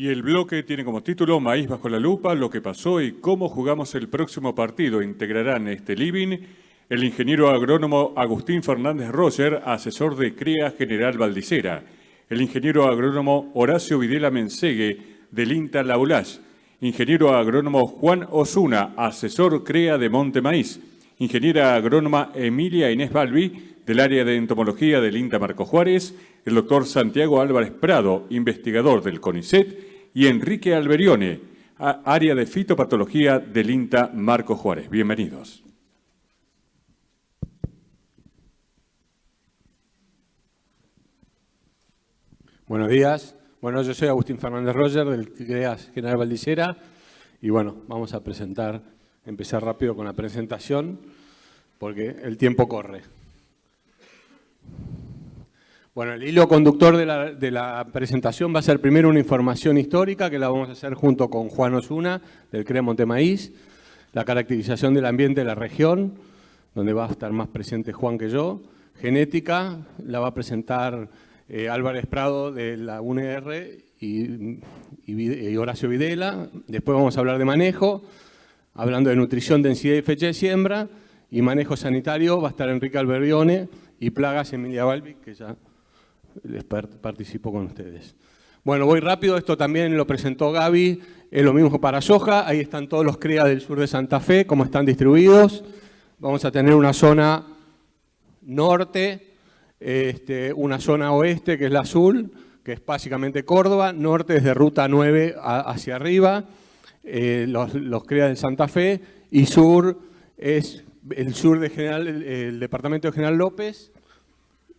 Y el bloque tiene como título Maíz bajo la lupa, lo que pasó y cómo jugamos el próximo partido. Integrarán este living el ingeniero agrónomo Agustín Fernández Roger, asesor de CREA General Valdicera, el ingeniero agrónomo Horacio Videla Mensegue, del INTA Laulach, ingeniero agrónomo Juan Osuna, asesor CREA de Monte Maíz, ingeniera agrónoma Emilia Inés Balbi, del área de entomología del INTA Marco Juárez, el doctor Santiago Álvarez Prado, investigador del CONICET, y Enrique Alberione, área de fitopatología del INTA Marco Juárez. Bienvenidos. Buenos días. Bueno, yo soy Agustín Fernández Roger del CREA General Valdicera y bueno, vamos a empezar rápido con la presentación porque el tiempo corre. Bueno, el hilo conductor de la presentación va a ser primero una información histórica que la vamos a hacer junto con Juan Osuna del CREA Monte Maíz, la caracterización del ambiente de la región, donde va a estar más presente Juan que yo, genética, la va a presentar Álvarez Prado de la UNR y Horacio Videla. Después vamos a hablar de manejo, hablando de nutrición, densidad y fecha de siembra, y manejo sanitario va a estar Enrique Alberione y plagas Emilia Balbi, que ya les participo con ustedes. Bueno, voy rápido, esto también lo presentó Gaby, es lo mismo para soja, ahí están todos los CREA del sur de Santa Fe, cómo están distribuidos. Vamos a tener una zona norte, una zona oeste, que es la azul, que es básicamente Córdoba, norte desde Ruta 9 hacia arriba, los CREA de Santa Fe, y sur es el sur de el departamento de General López,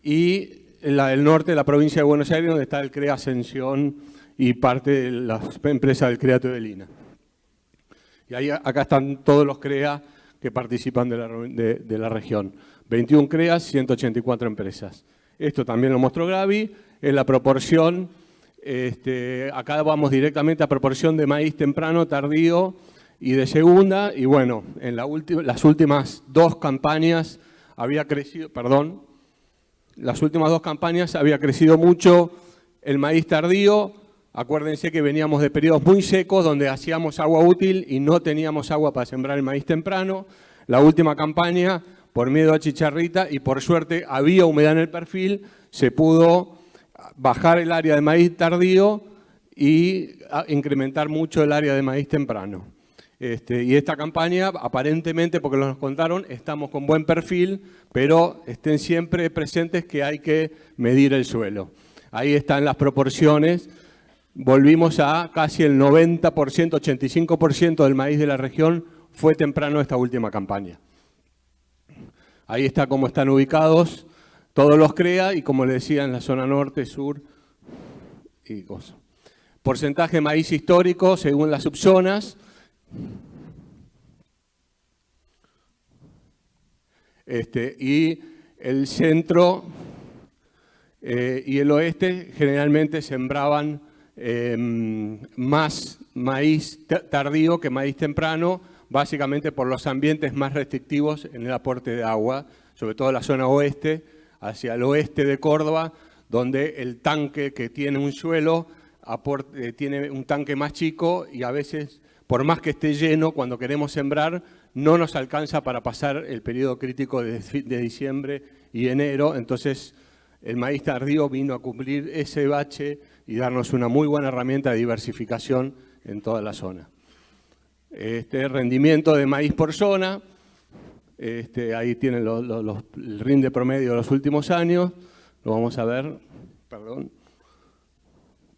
y el norte de la provincia de Buenos Aires, donde está el CREA Ascensión y parte de las empresas del CREA Teodelina. Y ahí, acá están todos los CREA que participan de la región. 21 CREA, 184 empresas. Esto también lo mostró Gaby, es la proporción, acá vamos directamente a proporción de maíz temprano, tardío y de segunda, y bueno, en las últimas dos campañas había crecido, las últimas dos campañas había crecido mucho el maíz tardío. Acuérdense que veníamos de periodos muy secos donde hacíamos agua útil y no teníamos agua para sembrar el maíz temprano. La última campaña, por miedo a chicharrita y por suerte había humedad en el perfil, se pudo bajar el área de maíz tardío y incrementar mucho el área de maíz temprano. Y esta campaña, aparentemente, porque nos contaron, estamos con buen perfil, pero estén siempre presentes que hay que medir el suelo. Ahí están las proporciones. Volvimos a casi el 90%, 85% del maíz de la región fue temprano esta última campaña. Ahí está cómo están ubicados todos los CREA y como les decía en la zona norte, sur y cosas. Porcentaje de maíz histórico según las subzonas. Y el centro y el oeste generalmente sembraban más maíz tardío que maíz temprano, básicamente por los ambientes más restrictivos en el aporte de agua, sobre todo la zona oeste, hacia el oeste de Córdoba, donde el tanque que tiene un suelo tiene un tanque más chico y a veces, por más que esté lleno, cuando queremos sembrar, no nos alcanza para pasar el periodo crítico de diciembre y enero. Entonces, el maíz tardío vino a cumplir ese bache y darnos una muy buena herramienta de diversificación en toda la zona. Rendimiento de maíz por zona, ahí tienen el rinde promedio de los últimos años, lo vamos a ver, perdón,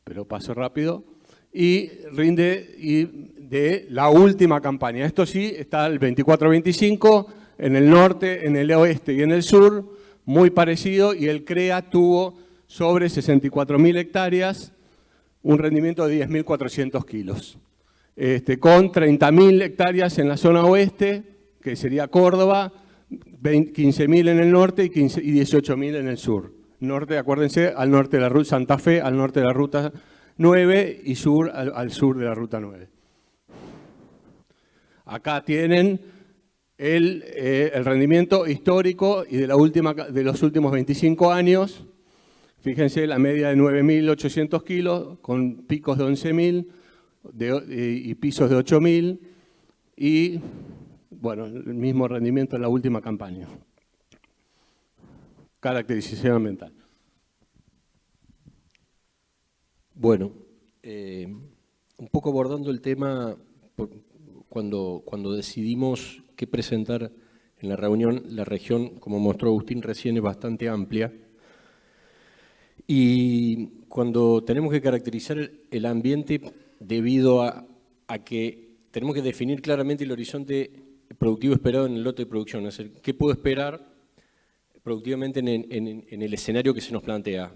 pero paso rápido, y rinde de la última campaña. Esto sí, está el 24-25, en el norte, en el oeste y en el sur, muy parecido, y el CREA tuvo sobre 64.000 hectáreas, un rendimiento de 10.400 kilos. Con 30.000 hectáreas en la zona oeste, que sería Córdoba, 15.000 en el norte y 18.000 en el sur. Norte, acuérdense, al norte de la ruta Santa Fe, al norte de la ruta 9 y sur al sur de la ruta 9. Acá tienen el rendimiento histórico y de los últimos 25 años. Fíjense, la media de 9.800 kilos, con picos de 11.000 y pisos de 8.000 y, bueno, el mismo rendimiento en la última campaña. Caracterización ambiental. Bueno, un poco abordando el tema, cuando decidimos qué presentar en la reunión, la región, como mostró Agustín recién, es bastante amplia. Y cuando tenemos que caracterizar el ambiente debido a que tenemos que definir claramente el horizonte productivo esperado en el lote de producción, es decir, qué puedo esperar productivamente en el escenario que se nos plantea.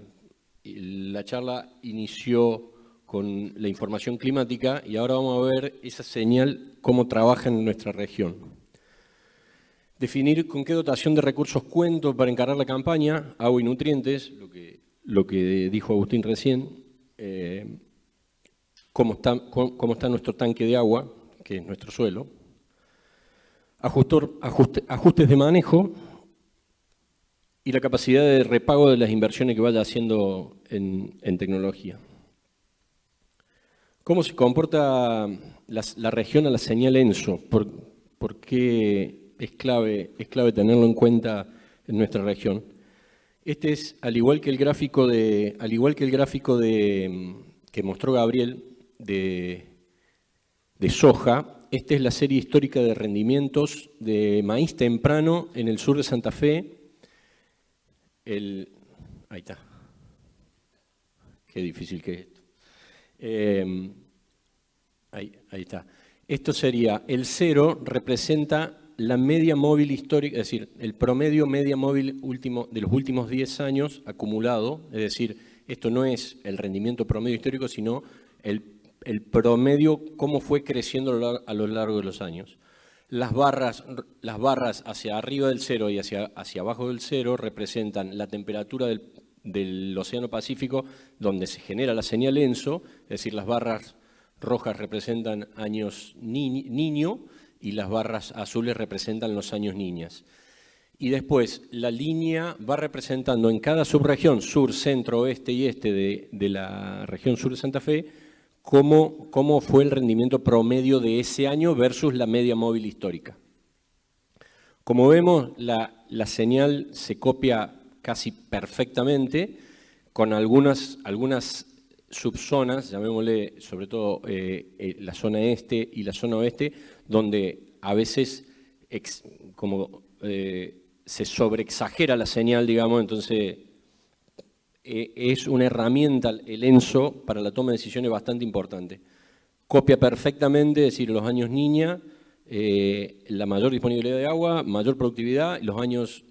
La charla inició con la información climática y ahora vamos a ver esa señal, cómo trabaja en nuestra región. Definir con qué dotación de recursos cuento para encarar la campaña, agua y nutrientes, lo que dijo Agustín recién, cómo está nuestro tanque de agua, que es nuestro suelo, ajustes de manejo y la capacidad de repago de las inversiones que vaya haciendo en tecnología. ¿Cómo se comporta la región a la señal ENSO? ¿Por qué es clave tenerlo en cuenta en nuestra región? Este es, al igual que el gráfico que mostró Gabriel de soja, esta es la serie histórica de rendimientos de maíz temprano en el sur de Santa Fe. Ahí está. Qué difícil que es esto. Ahí está. Esto sería, el 0 representa la media móvil histórica, es decir, el promedio media móvil de los últimos 10 años acumulado, es decir, esto no es el rendimiento promedio histórico, sino el promedio, cómo fue creciendo a lo largo de los años. Las barras hacia arriba del 0 y hacia abajo del 0 representan la temperatura del Océano Pacífico, donde se genera la señal ENSO, es decir, las barras rojas representan años niño y las barras azules representan los años niñas. Y después la línea va representando en cada subregión, sur, centro, oeste y este de la región sur de Santa Fe, cómo fue el rendimiento promedio de ese año versus la media móvil histórica. Como vemos, la señal se copia casi perfectamente, con algunas subzonas, llamémosle sobre todo la zona este y la zona oeste, donde a veces se sobreexagera la señal, digamos, entonces es una herramienta, el ENSO, para la toma de decisiones bastante importante. Copia perfectamente, es decir, los años niña, la mayor disponibilidad de agua, mayor productividad, los años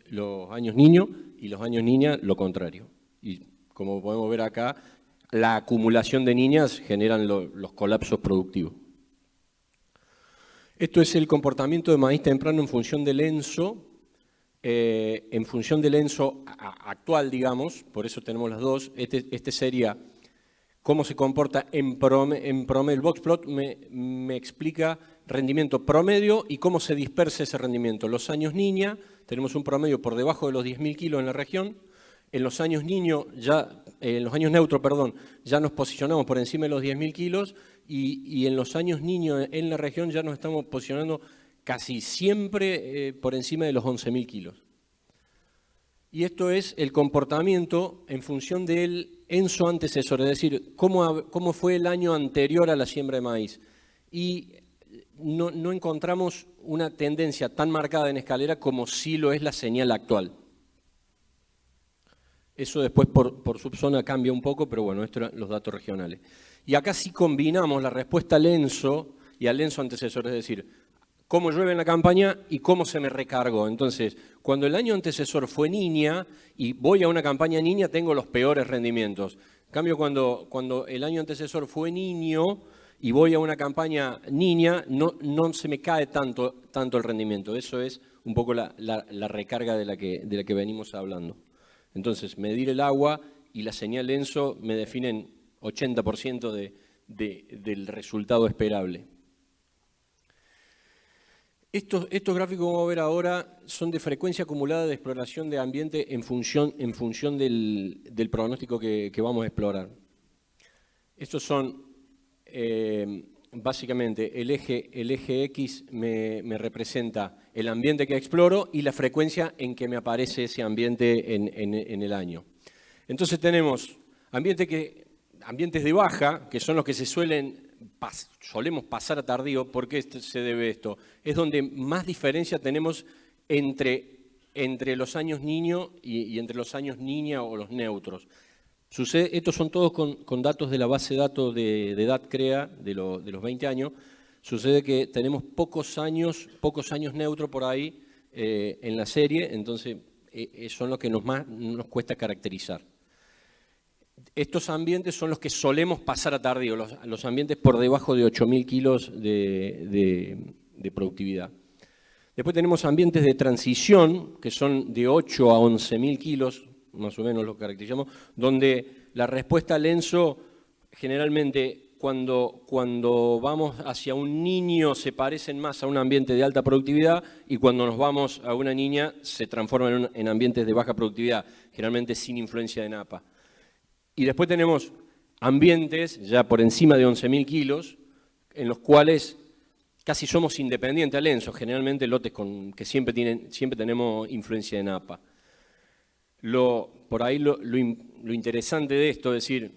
niño y los años niña lo contrario. Y como podemos ver acá, la acumulación de niñas generan los colapsos productivos. Esto es el comportamiento de maíz temprano en función del ENSO. En función del ENSO actual, digamos, por eso tenemos las dos, este sería cómo se comporta en promedio. El boxplot me explica rendimiento promedio y cómo se dispersa ese rendimiento. Los años niña, tenemos un promedio por debajo de los 10.000 kilos en la región. En los años neutro, ya nos posicionamos por encima de los 10.000 kilos y en los años niño en la región ya nos estamos posicionando casi siempre por encima de los 11.000 kilos. Y esto es el comportamiento en función del ENSO antecesor, es decir, cómo fue el año anterior a la siembra de maíz. Y no encontramos una tendencia tan marcada en escalera como sí lo es la señal actual. Eso después por subzona cambia un poco, pero bueno, estos eran los datos regionales. Y acá sí combinamos la respuesta al ENSO y al ENSO antecesor, es decir, cómo llueve en la campaña y cómo se me recargó. Entonces, cuando el año antecesor fue niña y voy a una campaña niña, tengo los peores rendimientos. En cambio, cuando el año antecesor fue niño y voy a una campaña niña, no se me cae tanto el rendimiento. Eso es un poco la recarga de la que venimos hablando. Entonces, medir el agua y la señal ENSO me definen 80% del resultado esperable. Estos gráficos que vamos a ver ahora son de frecuencia acumulada de exploración de ambiente en función del pronóstico que vamos a explorar. Estos son, básicamente, el eje X me representa el ambiente que exploro y la frecuencia en que me aparece ese ambiente en el año. Entonces tenemos ambientes de baja, que son los que solemos pasar a tardío. ¿Por qué se debe esto? Es donde más diferencia tenemos entre los años niño y entre los años niña o los neutros. Estos son todos con datos de la base de datos de edad CREA de los 20 años. Sucede que tenemos pocos años neutros por ahí en la serie, entonces son los que más nos cuesta caracterizar. Estos ambientes son los que solemos pasar a tardío, los ambientes por debajo de 8.000 kilos de productividad. Después tenemos ambientes de transición, que son de 8 a 11.000 kilos, más o menos lo caracterizamos, donde la respuesta al ENSO generalmente cuando vamos hacia un niño se parecen más a un ambiente de alta productividad y cuando nos vamos a una niña se transforman en ambientes de baja productividad, generalmente sin influencia de NAPA. Y después tenemos ambientes ya por encima de 11.000 kilos, en los cuales casi somos independientes al ENSO, generalmente lotes que siempre tenemos influencia de NAPA. Por ahí lo interesante de esto es decir,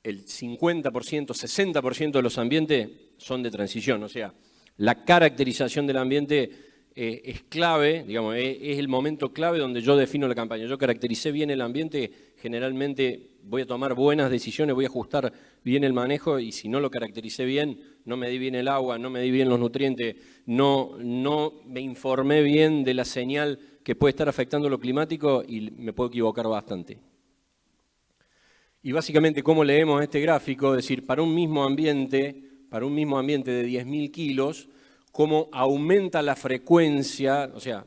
el 50%, 60% de los ambientes son de transición, o sea, la caracterización del ambiente es clave, digamos, es el momento clave donde yo defino la campaña. Yo caractericé bien el ambiente, generalmente voy a tomar buenas decisiones, voy a ajustar bien el manejo y si no lo caractericé bien, no medí bien el agua, no medí bien los nutrientes, no me informé bien de la señal que puede estar afectando lo climático y me puedo equivocar bastante. Y básicamente, ¿cómo leemos este gráfico? Es decir, para un mismo ambiente de 10.000 kilos, cómo aumenta la frecuencia, o sea,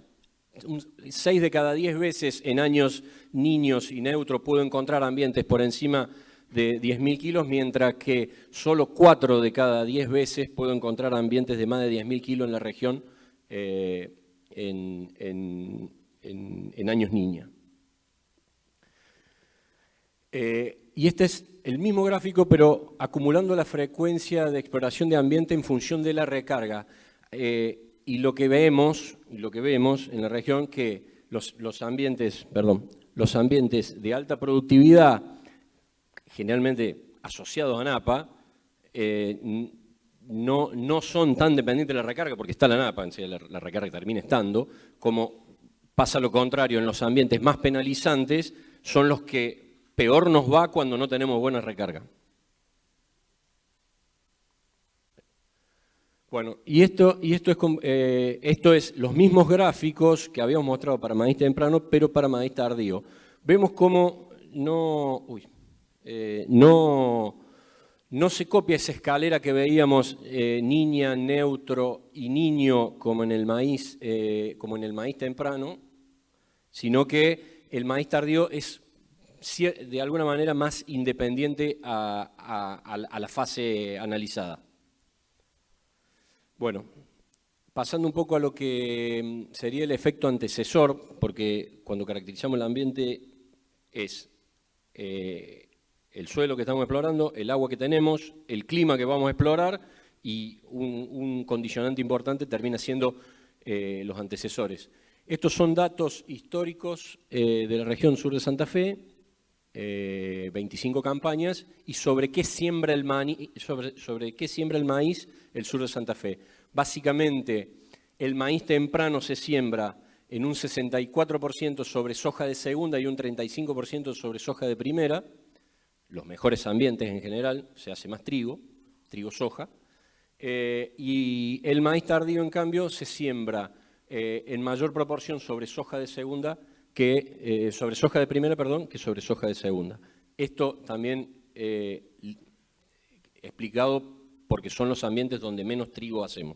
6 de cada 10 veces en años niños y neutros puedo encontrar ambientes por encima de 10.000 kilos, mientras que solo 4 de cada 10 veces puedo encontrar ambientes de más de 10.000 kilos en la región en años niña. Y este es el mismo gráfico, pero acumulando la frecuencia de exploración de ambiente en función de la recarga. Y lo que vemos en la región que los ambientes de alta productividad, generalmente asociados a NAPA, no son tan dependientes de la recarga, porque está la NAPA, la recarga termina estando, como pasa lo contrario, en los ambientes más penalizantes son los que peor nos va cuando no tenemos buena recarga. Bueno, y esto es los mismos gráficos que habíamos mostrado para maíz temprano, pero para maíz tardío. Vemos cómo no se copia esa escalera que veíamos niña, neutro y niño como en el maíz temprano, sino que el maíz tardío es de alguna manera más independiente a la fase analizada. Bueno, pasando un poco a lo que sería el efecto antecesor, porque cuando caracterizamos el ambiente es el suelo que estamos explorando, el agua que tenemos, el clima que vamos a explorar y un condicionante importante termina siendo los antecesores. Estos son datos históricos de la región sur de Santa Fe, 25 campañas, y sobre qué siembra el maíz el sur de Santa Fe. Básicamente, el maíz temprano se siembra en un 64% sobre soja de segunda y un 35% sobre soja de primera. Los mejores ambientes en general, se hace más trigo, soja. Y el maíz tardío, en cambio, se siembra en mayor proporción sobre soja de segunda sobre soja de primera, que sobre soja de segunda. Esto también explicado porque son los ambientes donde menos trigo hacemos.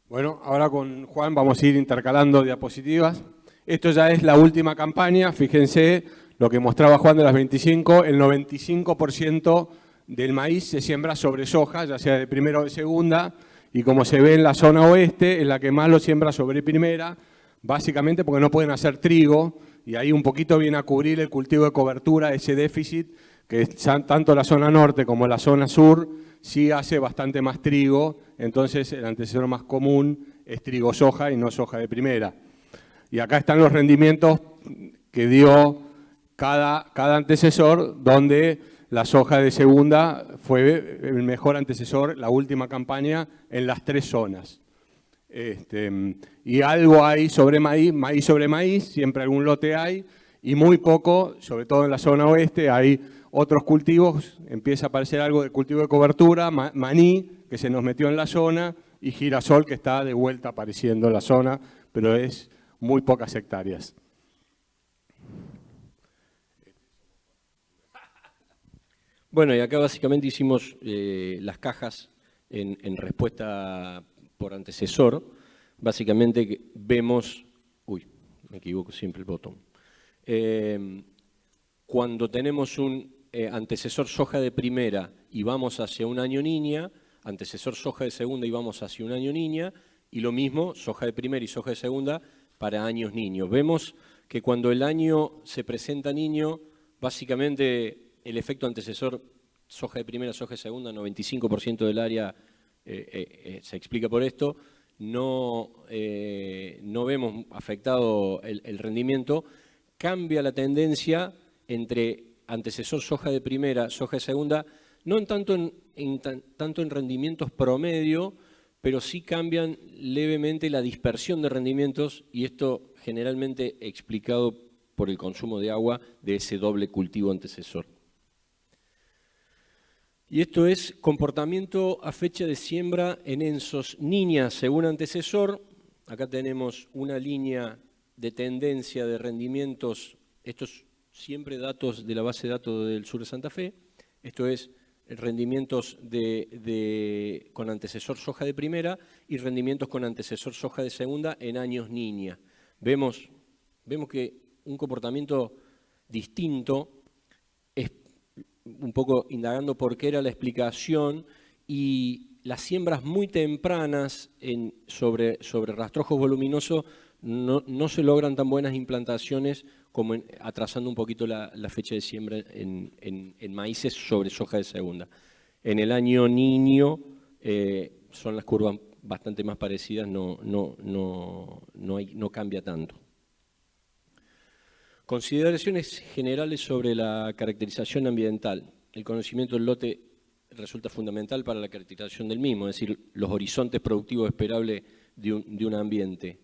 Bueno, ahora con Juan vamos a ir intercalando diapositivas. Esto ya es la última campaña, fíjense lo que mostraba Juan de las 25, el 95% del maíz se siembra sobre soja, ya sea de primera o de segunda, y como se ve en la zona oeste, es la que más lo siembra sobre primera, básicamente porque no pueden hacer trigo, y ahí un poquito viene a cubrir el cultivo de cobertura, ese déficit, que tanto la zona norte como la zona sur sí hace bastante más trigo, entonces el antecesor más común es trigo-soja y no soja de primera. Y acá están los rendimientos que dio cada antecesor, donde la soja de segunda fue el mejor antecesor, la última campaña, en las 3 zonas. Y algo hay sobre maíz sobre maíz, siempre algún lote hay, y muy poco, sobre todo en la zona oeste, hay otros cultivos, empieza a aparecer algo de cultivo de cobertura, maní, que se nos metió en la zona, y girasol, que está de vuelta apareciendo en la zona, pero es muy pocas hectáreas. Bueno, y acá básicamente hicimos las cajas en respuesta por antecesor. Básicamente vemos, me equivoco siempre el botón. Cuando tenemos un antecesor soja de primera y vamos hacia un año niña, antecesor soja de segunda y vamos hacia un año niña, y lo mismo, soja de primera y soja de segunda para años niños. Vemos que cuando el año se presenta niño, básicamente el efecto antecesor soja de primera, soja de segunda, 95% del área se explica por esto. No vemos afectado el rendimiento. Cambia la tendencia entre antecesor soja de primera, soja de segunda, no tanto en rendimientos promedio, pero sí cambian levemente la dispersión de rendimientos, y esto generalmente explicado por el consumo de agua de ese doble cultivo antecesor. Y esto es comportamiento a fecha de siembra en ensos niñas según antecesor. Acá tenemos una línea de tendencia de rendimientos, estos siempre datos de la base de datos del sur de Santa Fe, esto es rendimientos con antecesor soja de primera y rendimientos con antecesor soja de segunda en años niña. Vemos que un comportamiento distinto, es un poco indagando por qué era la explicación, y las siembras muy tempranas sobre rastrojos voluminosos no se logran tan buenas implantaciones como atrasando un poquito la fecha de siembra en maíces sobre soja de segunda. En el año niño son las curvas bastante más parecidas, no cambia tanto. Consideraciones generales sobre la caracterización ambiental. El conocimiento del lote resulta fundamental para la caracterización del mismo, es decir, los horizontes productivos esperables de un ambiente.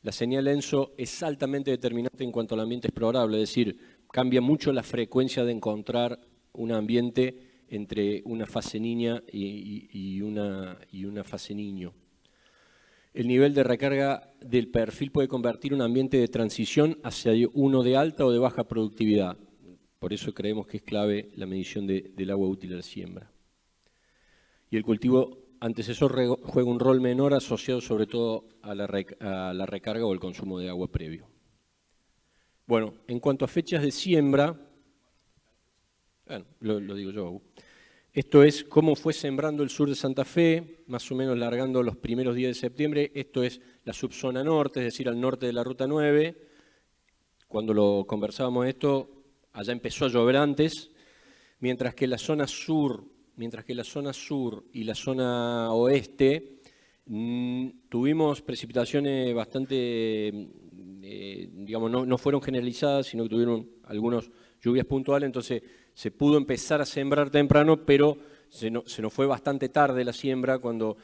La señal ENSO es altamente determinante en cuanto al ambiente explorable, es decir, cambia mucho la frecuencia de encontrar un ambiente entre una fase niña y una fase niño. El nivel de recarga del perfil puede convertir un ambiente de transición hacia uno de alta o de baja productividad. Por eso creemos que es clave la medición del agua útil a la siembra. Y el cultivo antecesor juega un rol menor asociado sobre todo a la recarga o el consumo de agua previo. Bueno, en cuanto a fechas de siembra, bueno, lo digo yo. Esto es cómo fue sembrando el sur de Santa Fe, más o menos largando los primeros días de septiembre. Esto es la subzona norte, es decir, al norte de la Ruta 9. Cuando lo conversábamos esto, allá empezó a llover antes, mientras que la zona sur y la zona oeste tuvimos precipitaciones bastante, digamos, no fueron generalizadas, sino que tuvieron algunas lluvias puntuales, entonces se pudo empezar a sembrar temprano, pero se nos fue bastante tarde la siembra, cuando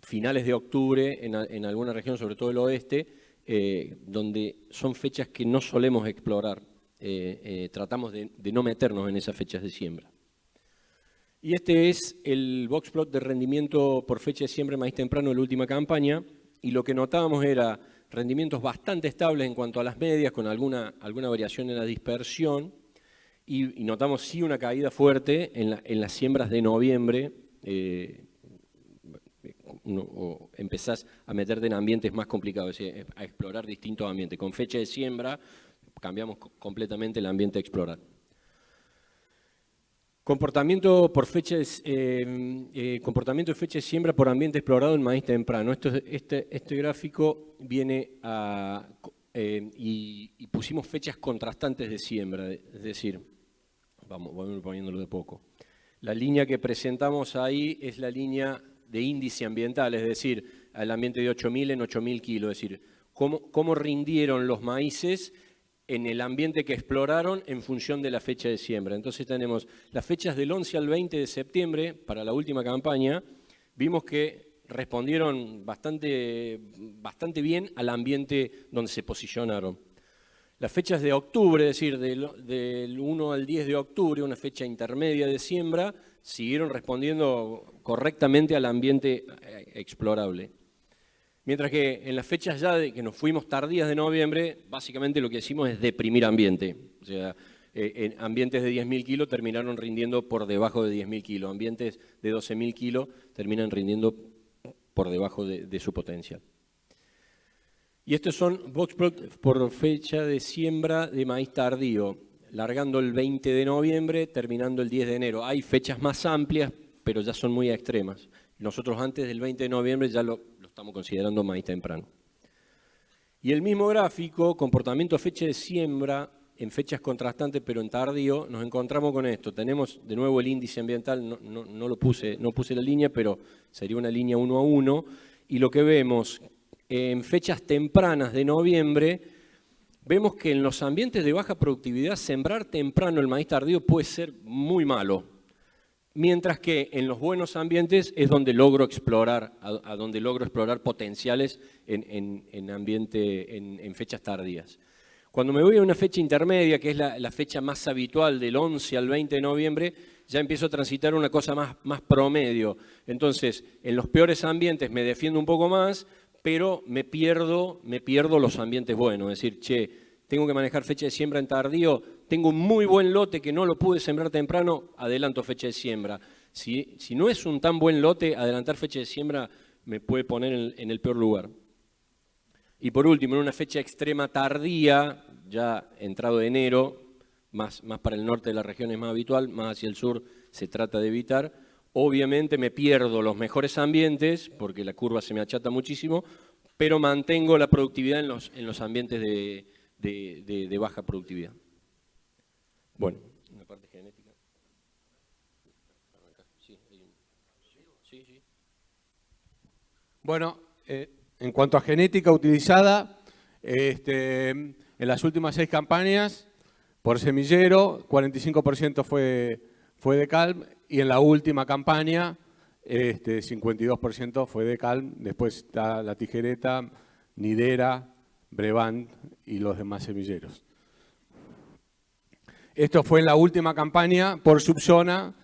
finales de octubre en alguna región, sobre todo el oeste, donde son fechas que no solemos explorar, tratamos de no meternos en esas fechas de siembra. Y este es el box plot de rendimiento por fecha de siembra de maíz temprano de la última campaña, y lo que notábamos era rendimientos bastante estables en cuanto a las medias, con alguna variación en la dispersión, y notamos sí una caída fuerte en las siembras de noviembre, o empezás a meterte en ambientes más complicados, es decir, a explorar distintos ambientes. Con fecha de siembra cambiamos completamente el ambiente a explorar. Comportamiento por fechas, comportamiento de fecha de siembra por ambiente explorado en maíz temprano. Este gráfico viene a... y pusimos fechas contrastantes de siembra, es decir, vamos poniéndolo de poco. La línea que presentamos ahí es la línea de índice ambiental, es decir, al ambiente de 8.000 en 8.000 kilos, es decir, cómo rindieron los maíces en el ambiente que exploraron en función de la fecha de siembra. Entonces tenemos las fechas del 11 al 20 de septiembre para la última campaña, vimos que respondieron bastante bien al ambiente donde se posicionaron. Las fechas de octubre, es decir, del 1 al 10 de octubre, una fecha intermedia de siembra, siguieron respondiendo correctamente al ambiente explorable. Mientras que en las fechas ya de que nos fuimos tardías de noviembre, básicamente lo que hicimos es deprimir ambiente. O sea, en ambientes de 10.000 kilos terminaron rindiendo por debajo de 10.000 kilos. Ambientes de 12.000 kilos terminan rindiendo por debajo de su potencial. Y estos son boxplot por fecha de siembra de maíz tardío, largando el 20 de noviembre, terminando el 10 de enero. Hay fechas más amplias, pero ya son muy extremas. Nosotros antes del 20 de noviembre ya lo estamos considerando maíz temprano. Y el mismo gráfico, comportamiento fecha de siembra, en fechas contrastantes pero en tardío, nos encontramos con esto. Tenemos de nuevo el índice ambiental, no puse la línea, pero sería una línea 1 a 1. Y lo que vemos en fechas tempranas de noviembre, vemos que en los ambientes de baja productividad, sembrar temprano el maíz tardío puede ser muy malo. Mientras que en los buenos ambientes es donde logro explorar, donde logro explorar potenciales en fechas tardías. Cuando me voy a una fecha intermedia, que es la fecha más habitual del 11 al 20 de noviembre, ya empiezo a transitar una cosa más promedio. Entonces, en los peores ambientes me defiendo un poco más, pero me pierdo los ambientes buenos. Es decir, tengo que manejar fecha de siembra en tardío, tengo un muy buen lote que no lo pude sembrar temprano, adelanto fecha de siembra. Si no es un tan buen lote, adelantar fecha de siembra me puede poner en el peor lugar. Y por último, en una fecha extrema tardía, ya entrado de enero, más para el norte de la región es más habitual, más hacia el sur se trata de evitar, obviamente me pierdo los mejores ambientes, porque la curva se me achata muchísimo, pero mantengo la productividad en los ambientes de baja productividad. Bueno, una parte genética. Sí. Bueno, en cuanto a genética utilizada, en las últimas 6 campañas, por semillero, 45% fue de Calm, y en la última campaña, 52% fue de Calm. Después está la tijereta, Nidera, Brevant y los demás semilleros. Esto fue en la última campaña por subzona,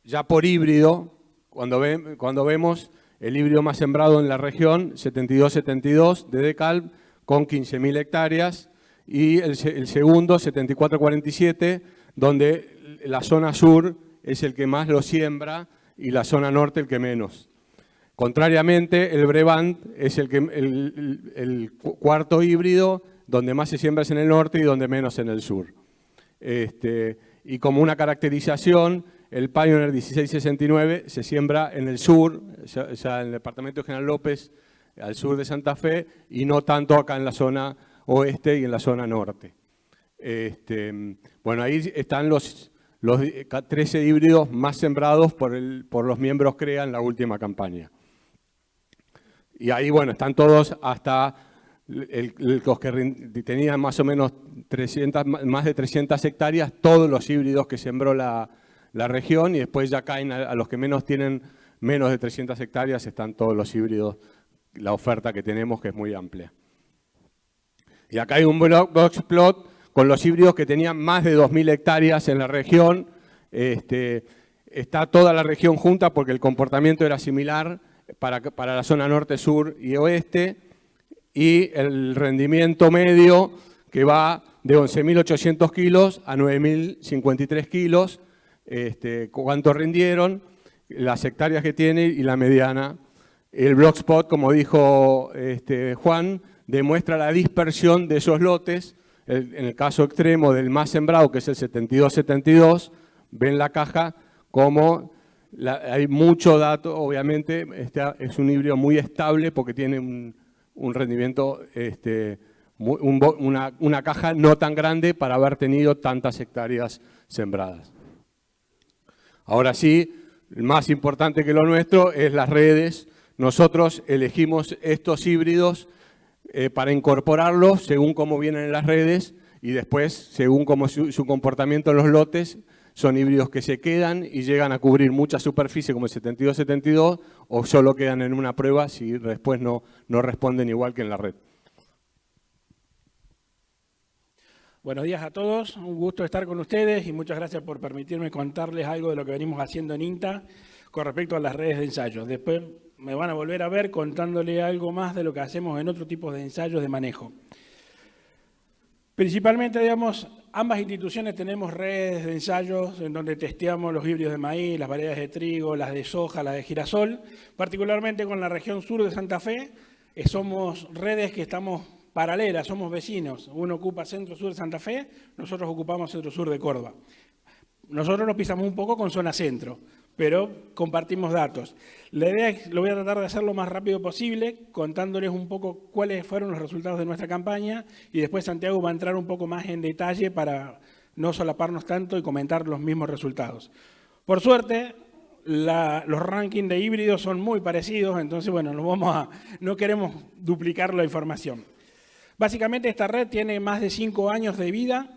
ya por híbrido, cuando vemos el híbrido más sembrado en la región, 72-72 de Decalb, con 15.000 hectáreas, y el segundo, 74-47, donde la zona sur es el que más lo siembra y la zona norte el que menos. Contrariamente, el Brevant es el cuarto híbrido, donde más se siembra es en el norte y donde menos en el sur. Y como una caracterización, el Pioneer 1669 se siembra en el sur, o sea, en el departamento de General López, al sur de Santa Fe, y no tanto acá en la zona oeste y en la zona norte. Bueno, ahí están los 13 híbridos más sembrados por los miembros CREA en la última campaña. Y ahí, bueno, están todos hasta los que tenían más o menos más de 300 hectáreas, todos los híbridos que sembró la región, y después ya caen a los que tienen menos de 300 hectáreas, están todos los híbridos, la oferta que tenemos, que es muy amplia. Y acá hay un box plot con los híbridos que tenían más de 2.000 hectáreas en la región. Está toda la región junta porque el comportamiento era similar para la zona norte, sur y oeste, y el rendimiento medio que va de 11.800 kilos a 9.053 kilos, cuánto rindieron, las hectáreas que tiene y la mediana. El block spot, como dijo Juan, demuestra la dispersión de esos lotes. En el caso extremo del más sembrado, que es el 72-72, ven la caja, como hay mucho dato, obviamente, es un híbrido muy estable porque tiene un rendimiento, una caja no tan grande para haber tenido tantas hectáreas sembradas. Ahora sí, más importante que lo nuestro es las redes. Nosotros elegimos estos híbridos para incorporarlos según cómo vienen en las redes y después, según cómo su comportamiento en los lotes, son híbridos que se quedan y llegan a cubrir mucha superficie como el 72-72 o solo quedan en una prueba si después no responden igual que en la red. Buenos días a todos, un gusto estar con ustedes y muchas gracias por permitirme contarles algo de lo que venimos haciendo en INTA con respecto a las redes de ensayos. Después me van a volver a ver contándole algo más de lo que hacemos en otro tipo de ensayos de manejo. Principalmente, digamos, ambas instituciones tenemos redes de ensayos en donde testeamos los híbridos de maíz, las variedades de trigo, las de soja, las de girasol, particularmente con la región sur de Santa Fe. Somos redes que estamos paralelas, somos vecinos. Uno ocupa centro-sur de Santa Fe, nosotros ocupamos centro-sur de Córdoba. Nosotros nos pisamos un poco con zona centro, pero compartimos datos. La idea es, lo voy a tratar de hacer lo más rápido posible, contándoles un poco cuáles fueron los resultados de nuestra campaña y después Santiago va a entrar un poco más en detalle para no solaparnos tanto y comentar los mismos resultados. Por suerte, los rankings de híbridos son muy parecidos, entonces bueno, no queremos duplicar la información. Básicamente esta red tiene más de 5 años de vida,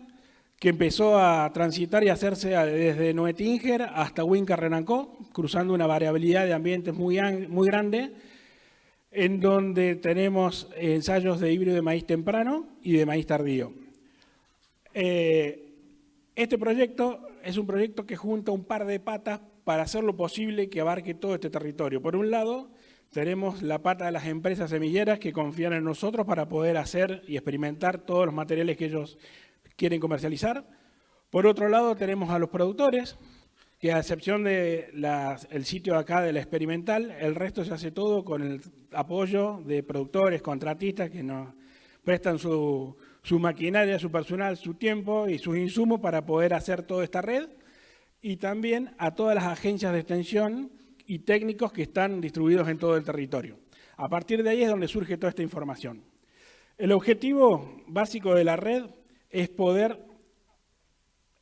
que empezó a transitar y hacerse desde Noetinger hasta Huinca-Renancó, cruzando una variabilidad de ambientes muy grande, en donde tenemos ensayos de híbrido de maíz temprano y de maíz tardío. Este proyecto es un proyecto que junta un par de patas para hacer lo posible que abarque todo este territorio. Por un lado, tenemos la pata de las empresas semilleras que confían en nosotros para poder hacer y experimentar todos los materiales que ellos quieren comercializar. Por otro lado, tenemos a los productores, que a excepción del sitio acá de la experimental, el resto se hace todo con el apoyo de productores, contratistas que nos prestan su maquinaria, su personal, su tiempo y sus insumos para poder hacer toda esta red. Y también a todas las agencias de extensión y técnicos que están distribuidos en todo el territorio. A partir de ahí es donde surge toda esta información. El objetivo básico de la red es poder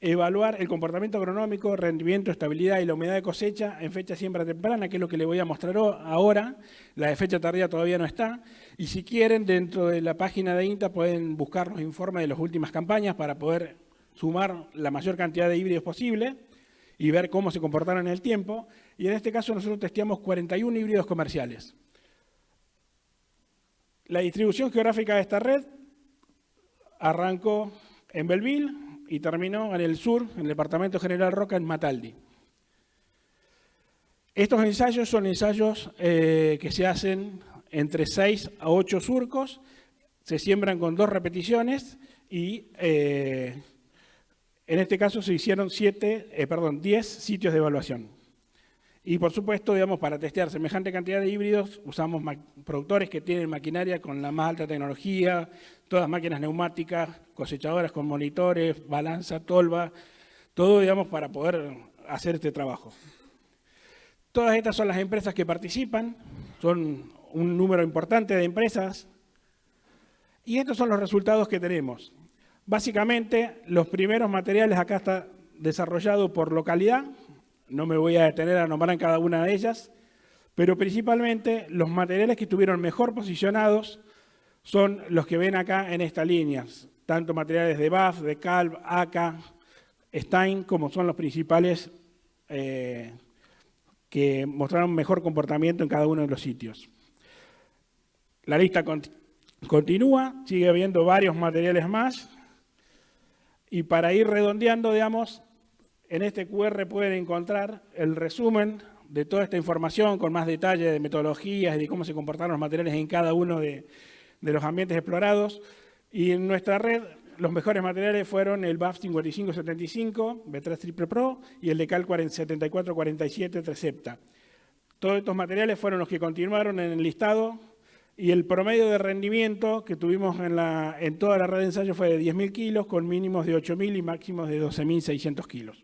evaluar el comportamiento agronómico, rendimiento, estabilidad y la humedad de cosecha en fecha siembra temprana, que es lo que les voy a mostrar ahora. La de fecha tardía todavía no está. Y si quieren, dentro de la página de INTA pueden buscar los informes de las últimas campañas para poder sumar la mayor cantidad de híbridos posible y ver cómo se comportaron en el tiempo. Y en este caso nosotros testeamos 41 híbridos comerciales. La distribución geográfica de esta red arrancó en Belleville y terminó en el sur, en el departamento General Roca, en Mataldi. Estos ensayos son ensayos que se hacen entre 6 a 8 surcos, se siembran con 2 repeticiones y en este caso se hicieron 10 sitios de evaluación. Y por supuesto, digamos, para testear semejante cantidad de híbridos, usamos productores que tienen maquinaria con la más alta tecnología, todas máquinas neumáticas, cosechadoras con monitores, balanza, tolva, todo, digamos, para poder hacer este trabajo. Todas estas son las empresas que participan, son un número importante de empresas, y estos son los resultados que tenemos. Básicamente, los primeros materiales acá está desarrollado por localidad. No me voy a detener a nombrar en cada una de ellas, pero principalmente los materiales que estuvieron mejor posicionados son los que ven acá en esta línea, tanto materiales de BAF, de Calv, ACA, Stein, como son los principales que mostraron mejor comportamiento en cada uno de los sitios. La lista continúa, sigue habiendo varios materiales más, y para ir redondeando, digamos, en este QR pueden encontrar el resumen de toda esta información con más detalle de metodologías y de cómo se comportaron los materiales en cada uno de los ambientes explorados. Y en nuestra red, los mejores materiales fueron el BAF 5575, B3 Triple Pro y el Decal 7447 Trecepta. Todos estos materiales fueron los que continuaron en el listado y el promedio de rendimiento que tuvimos en toda la red de ensayo fue de 10.000 kilos con mínimos de 8.000 y máximos de 12.600 kilos.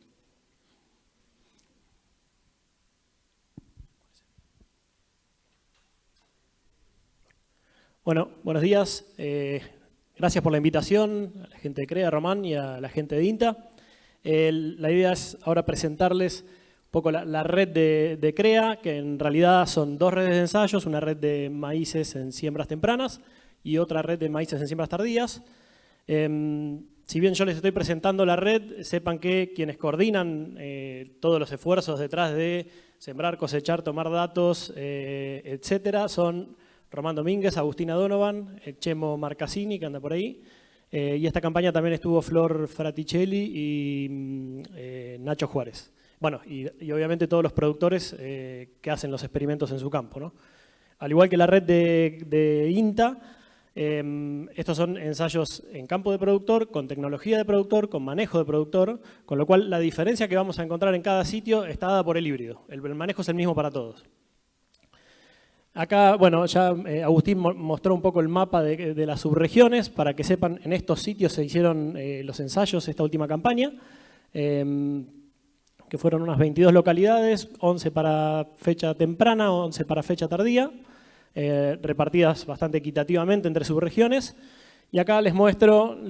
Bueno, buenos días. Gracias por la invitación a la gente de CREA, Román, y a la gente de INTA. La idea es ahora presentarles un poco la red de CREA, que en realidad son dos redes de ensayos, una red de maíces en siembras tempranas y otra red de maíces en siembras tardías. Si bien yo les estoy presentando la red, sepan que quienes coordinan todos los esfuerzos detrás de sembrar, cosechar, tomar datos, etcétera, son Román Domínguez, Agustina Donovan, Chemo Marcassini, que anda por ahí, y esta campaña también estuvo Flor Fraticelli y Nacho Juárez. Bueno, y obviamente todos los productores que hacen los experimentos en su campo, ¿no? Al igual que la red de INTA, estos son ensayos en campo de productor, con tecnología de productor, con manejo de productor, con lo cual la diferencia que vamos a encontrar en cada sitio está dada por el híbrido. El manejo es el mismo para todos. Acá, bueno, ya Agustín mostró un poco el mapa de las subregiones, para que sepan, en estos sitios se hicieron los ensayos esta última campaña, que fueron unas 22 localidades, 11 para fecha temprana, 11 para fecha tardía, repartidas bastante equitativamente entre subregiones. Y acá les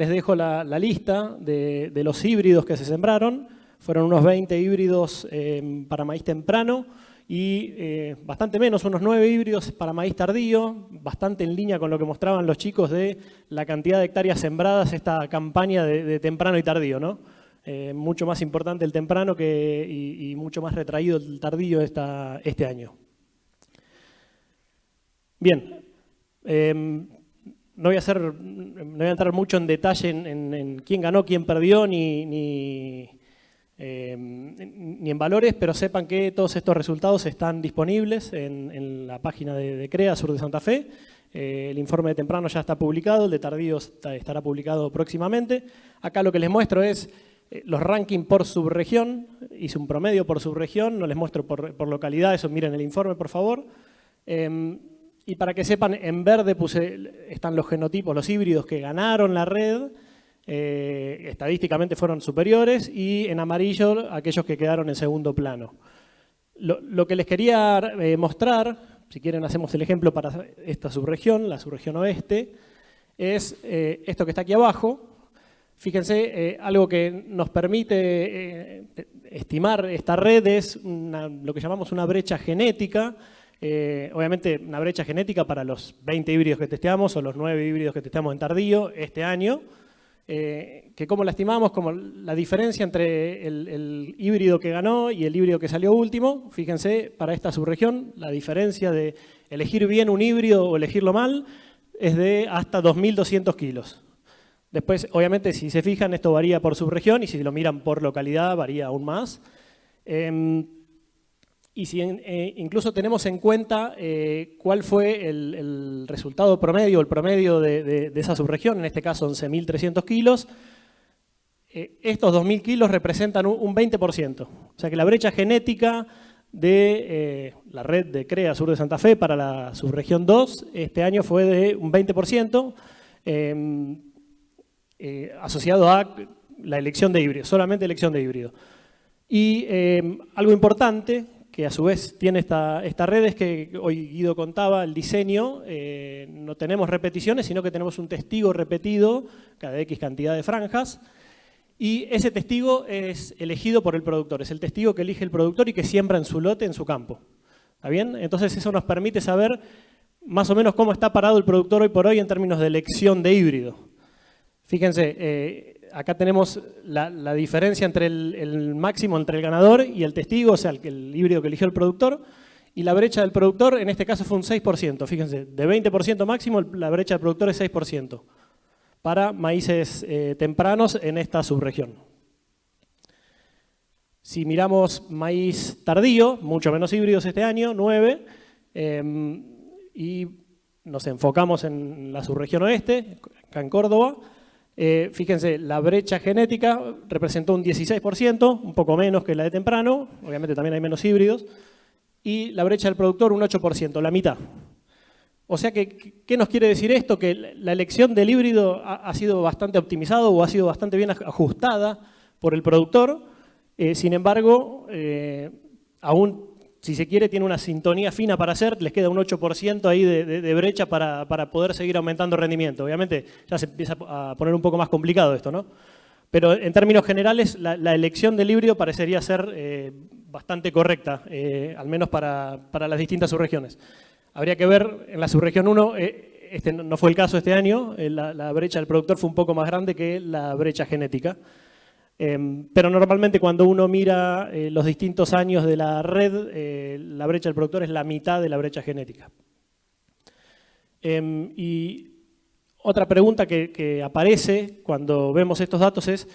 dejo la lista de los híbridos que se sembraron. Fueron unos 20 híbridos para maíz temprano, y bastante menos, unos 9 híbridos para maíz tardío, bastante en línea con lo que mostraban los chicos de la cantidad de hectáreas sembradas esta campaña de temprano y tardío, ¿no? Mucho más importante el temprano y mucho más retraído el tardío este año. Bien, no voy a entrar mucho en detalle en quién ganó, quién perdió, ni en valores, pero sepan que todos estos resultados están disponibles en la página de CREA Sur de Santa Fe. El informe de temprano ya está publicado, el de tardío estará publicado próximamente. Acá lo que les muestro es los rankings por subregión. Hice un promedio por subregión, no les muestro por localidad, eso miren el informe por favor. Y para que sepan, en verde están los genotipos, los híbridos que ganaron la red. Estadísticamente fueron superiores, y en amarillo aquellos que quedaron en segundo plano. Lo que les quería mostrar, si quieren hacemos el ejemplo para esta subregión, la subregión oeste, es esto que está aquí abajo. Fíjense, algo que nos permite estimar esta red es lo que llamamos una brecha genética. Obviamente una brecha genética para los 20 híbridos que testeamos o los 9 híbridos que testeamos en tardío este año. Que como la estimamos, como la diferencia entre el híbrido que ganó y el híbrido que salió último. Fíjense, para esta subregión, la diferencia de elegir bien un híbrido o elegirlo mal es de hasta 2.200 kilos. Después, obviamente, si se fijan, esto varía por subregión, y si lo miran por localidad, varía aún más. Y si incluso tenemos en cuenta cuál fue el resultado promedio, el promedio de esa subregión, en este caso 11.300 kilos, estos 2.000 kilos representan un 20%. O sea que la brecha genética de la red de CREA Sur de Santa Fe para la subregión 2 este año fue de un 20%, asociado a la elección de híbrido, solamente elección de híbrido. Y algo importante que a su vez tiene esta red es que hoy Guido contaba el diseño, no tenemos repeticiones, sino que tenemos un testigo repetido cada X cantidad de franjas, y ese testigo es elegido por el productor, es el testigo que elige el productor y que siembra en su lote, en su campo. ¿Está bien? Entonces eso nos permite saber más o menos cómo está parado el productor hoy por hoy en términos de elección de híbrido. Fíjense, acá tenemos la diferencia entre el máximo entre el ganador y el testigo, o sea, el híbrido que eligió el productor, y la brecha del productor en este caso fue un 6%. Fíjense, de 20% máximo, la brecha del productor es 6% para maíces tempranos en esta subregión. Si miramos maíz tardío, mucho menos híbridos este año, 9, y nos enfocamos en la subregión oeste, acá en Córdoba. Fíjense, la brecha genética representó un 16%, un poco menos que la de temprano, obviamente también hay menos híbridos, y la brecha del productor un 8%, la mitad. O sea que, ¿qué nos quiere decir esto? Que la elección del híbrido ha sido bastante optimizado o ha sido bastante bien ajustada por el productor. Sin embargo, aún si se quiere, tiene una sintonía fina para hacer, les queda un 8% ahí de brecha para poder seguir aumentando rendimiento. Obviamente ya se empieza a poner un poco más complicado esto, ¿no? Pero en términos generales, la elección del híbrido parecería ser bastante correcta, al menos para las distintas subregiones. Habría que ver en la subregión 1, este no fue el caso este año, la brecha del productor fue un poco más grande que la brecha genética. Pero normalmente cuando uno mira los distintos años de la red, la brecha del productor es la mitad de la brecha genética. Y otra pregunta que aparece cuando vemos estos datos es,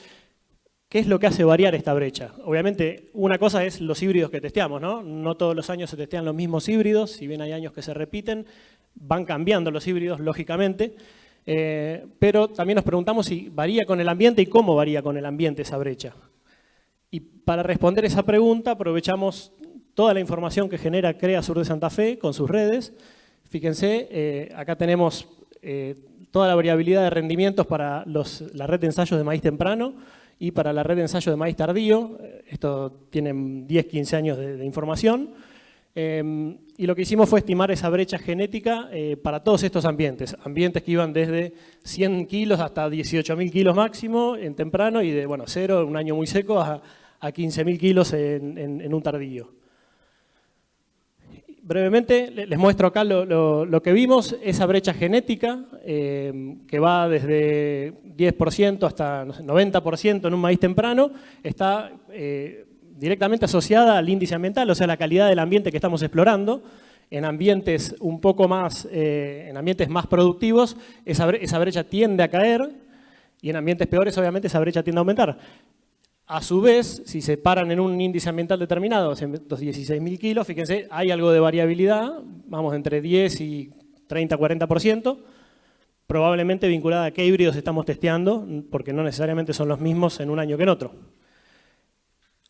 ¿qué es lo que hace variar esta brecha? Obviamente, una cosa es los híbridos que testeamos, ¿no? No todos los años se testean los mismos híbridos, si bien hay años que se repiten, van cambiando los híbridos, lógicamente. Pero también nos preguntamos si varía con el ambiente y cómo varía con el ambiente esa brecha. Y para responder esa pregunta aprovechamos toda la información que genera CREA Sur de Santa Fe con sus redes. Fíjense, acá tenemos toda la variabilidad de rendimientos para la red de ensayos de maíz temprano y para la red de ensayo de maíz tardío. Esto tiene 10, 15 años de información. Y lo que hicimos fue estimar esa brecha genética para todos estos ambientes. Ambientes que iban desde 100 kilos hasta 18.000 kilos máximo en temprano y de 0, un año muy seco, a 15.000 kilos en un tardío. Brevemente les muestro acá lo que vimos, esa brecha genética que va desde 10% hasta 90% en un maíz temprano, está directamente asociada al índice ambiental, o sea, la calidad del ambiente que estamos explorando. En ambientes un poco más, en ambientes más productivos, esa brecha tiende a caer y en ambientes peores, obviamente, esa brecha tiende a aumentar. A su vez, si se paran en un índice ambiental determinado, los 16.000 kilos, fíjense, hay algo de variabilidad, vamos entre 10 y 30, 40%, probablemente vinculada a qué híbridos estamos testeando, porque no necesariamente son los mismos en un año que en otro.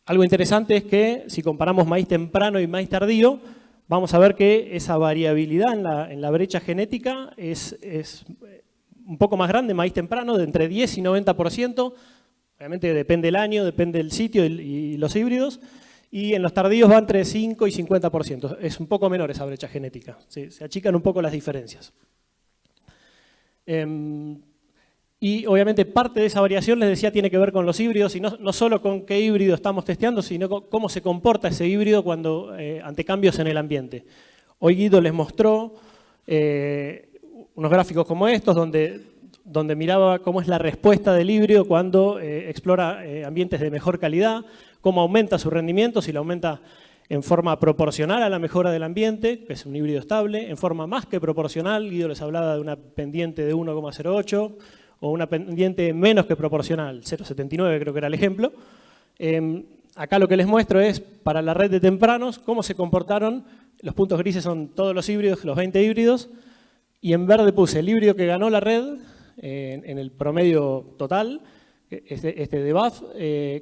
Algo interesante es que si comparamos maíz temprano y maíz tardío, vamos a ver que esa variabilidad en la brecha genética es un poco más grande, maíz temprano, de entre 10 y 90%, obviamente depende del año, depende del sitio y los híbridos, y en los tardíos va entre 5 y 50%, es un poco menor esa brecha genética, se achican un poco las diferencias. Y obviamente parte de esa variación, les decía, tiene que ver con los híbridos y no solo con qué híbrido estamos testeando, sino con cómo se comporta ese híbrido ante cambios en el ambiente. Hoy Guido les mostró unos gráficos como estos, donde miraba cómo es la respuesta del híbrido cuando explora ambientes de mejor calidad, cómo aumenta su rendimiento, si lo aumenta en forma proporcional a la mejora del ambiente, que es un híbrido estable, en forma más que proporcional. Guido les hablaba de una pendiente de 1,08, o una pendiente menos que proporcional, 0,79 creo que era el ejemplo. Acá lo que les muestro es, para la red de tempranos, cómo se comportaron. Los puntos grises son todos los híbridos, los 20 híbridos, y en verde puse el híbrido que ganó la red en el promedio total, este de BAF.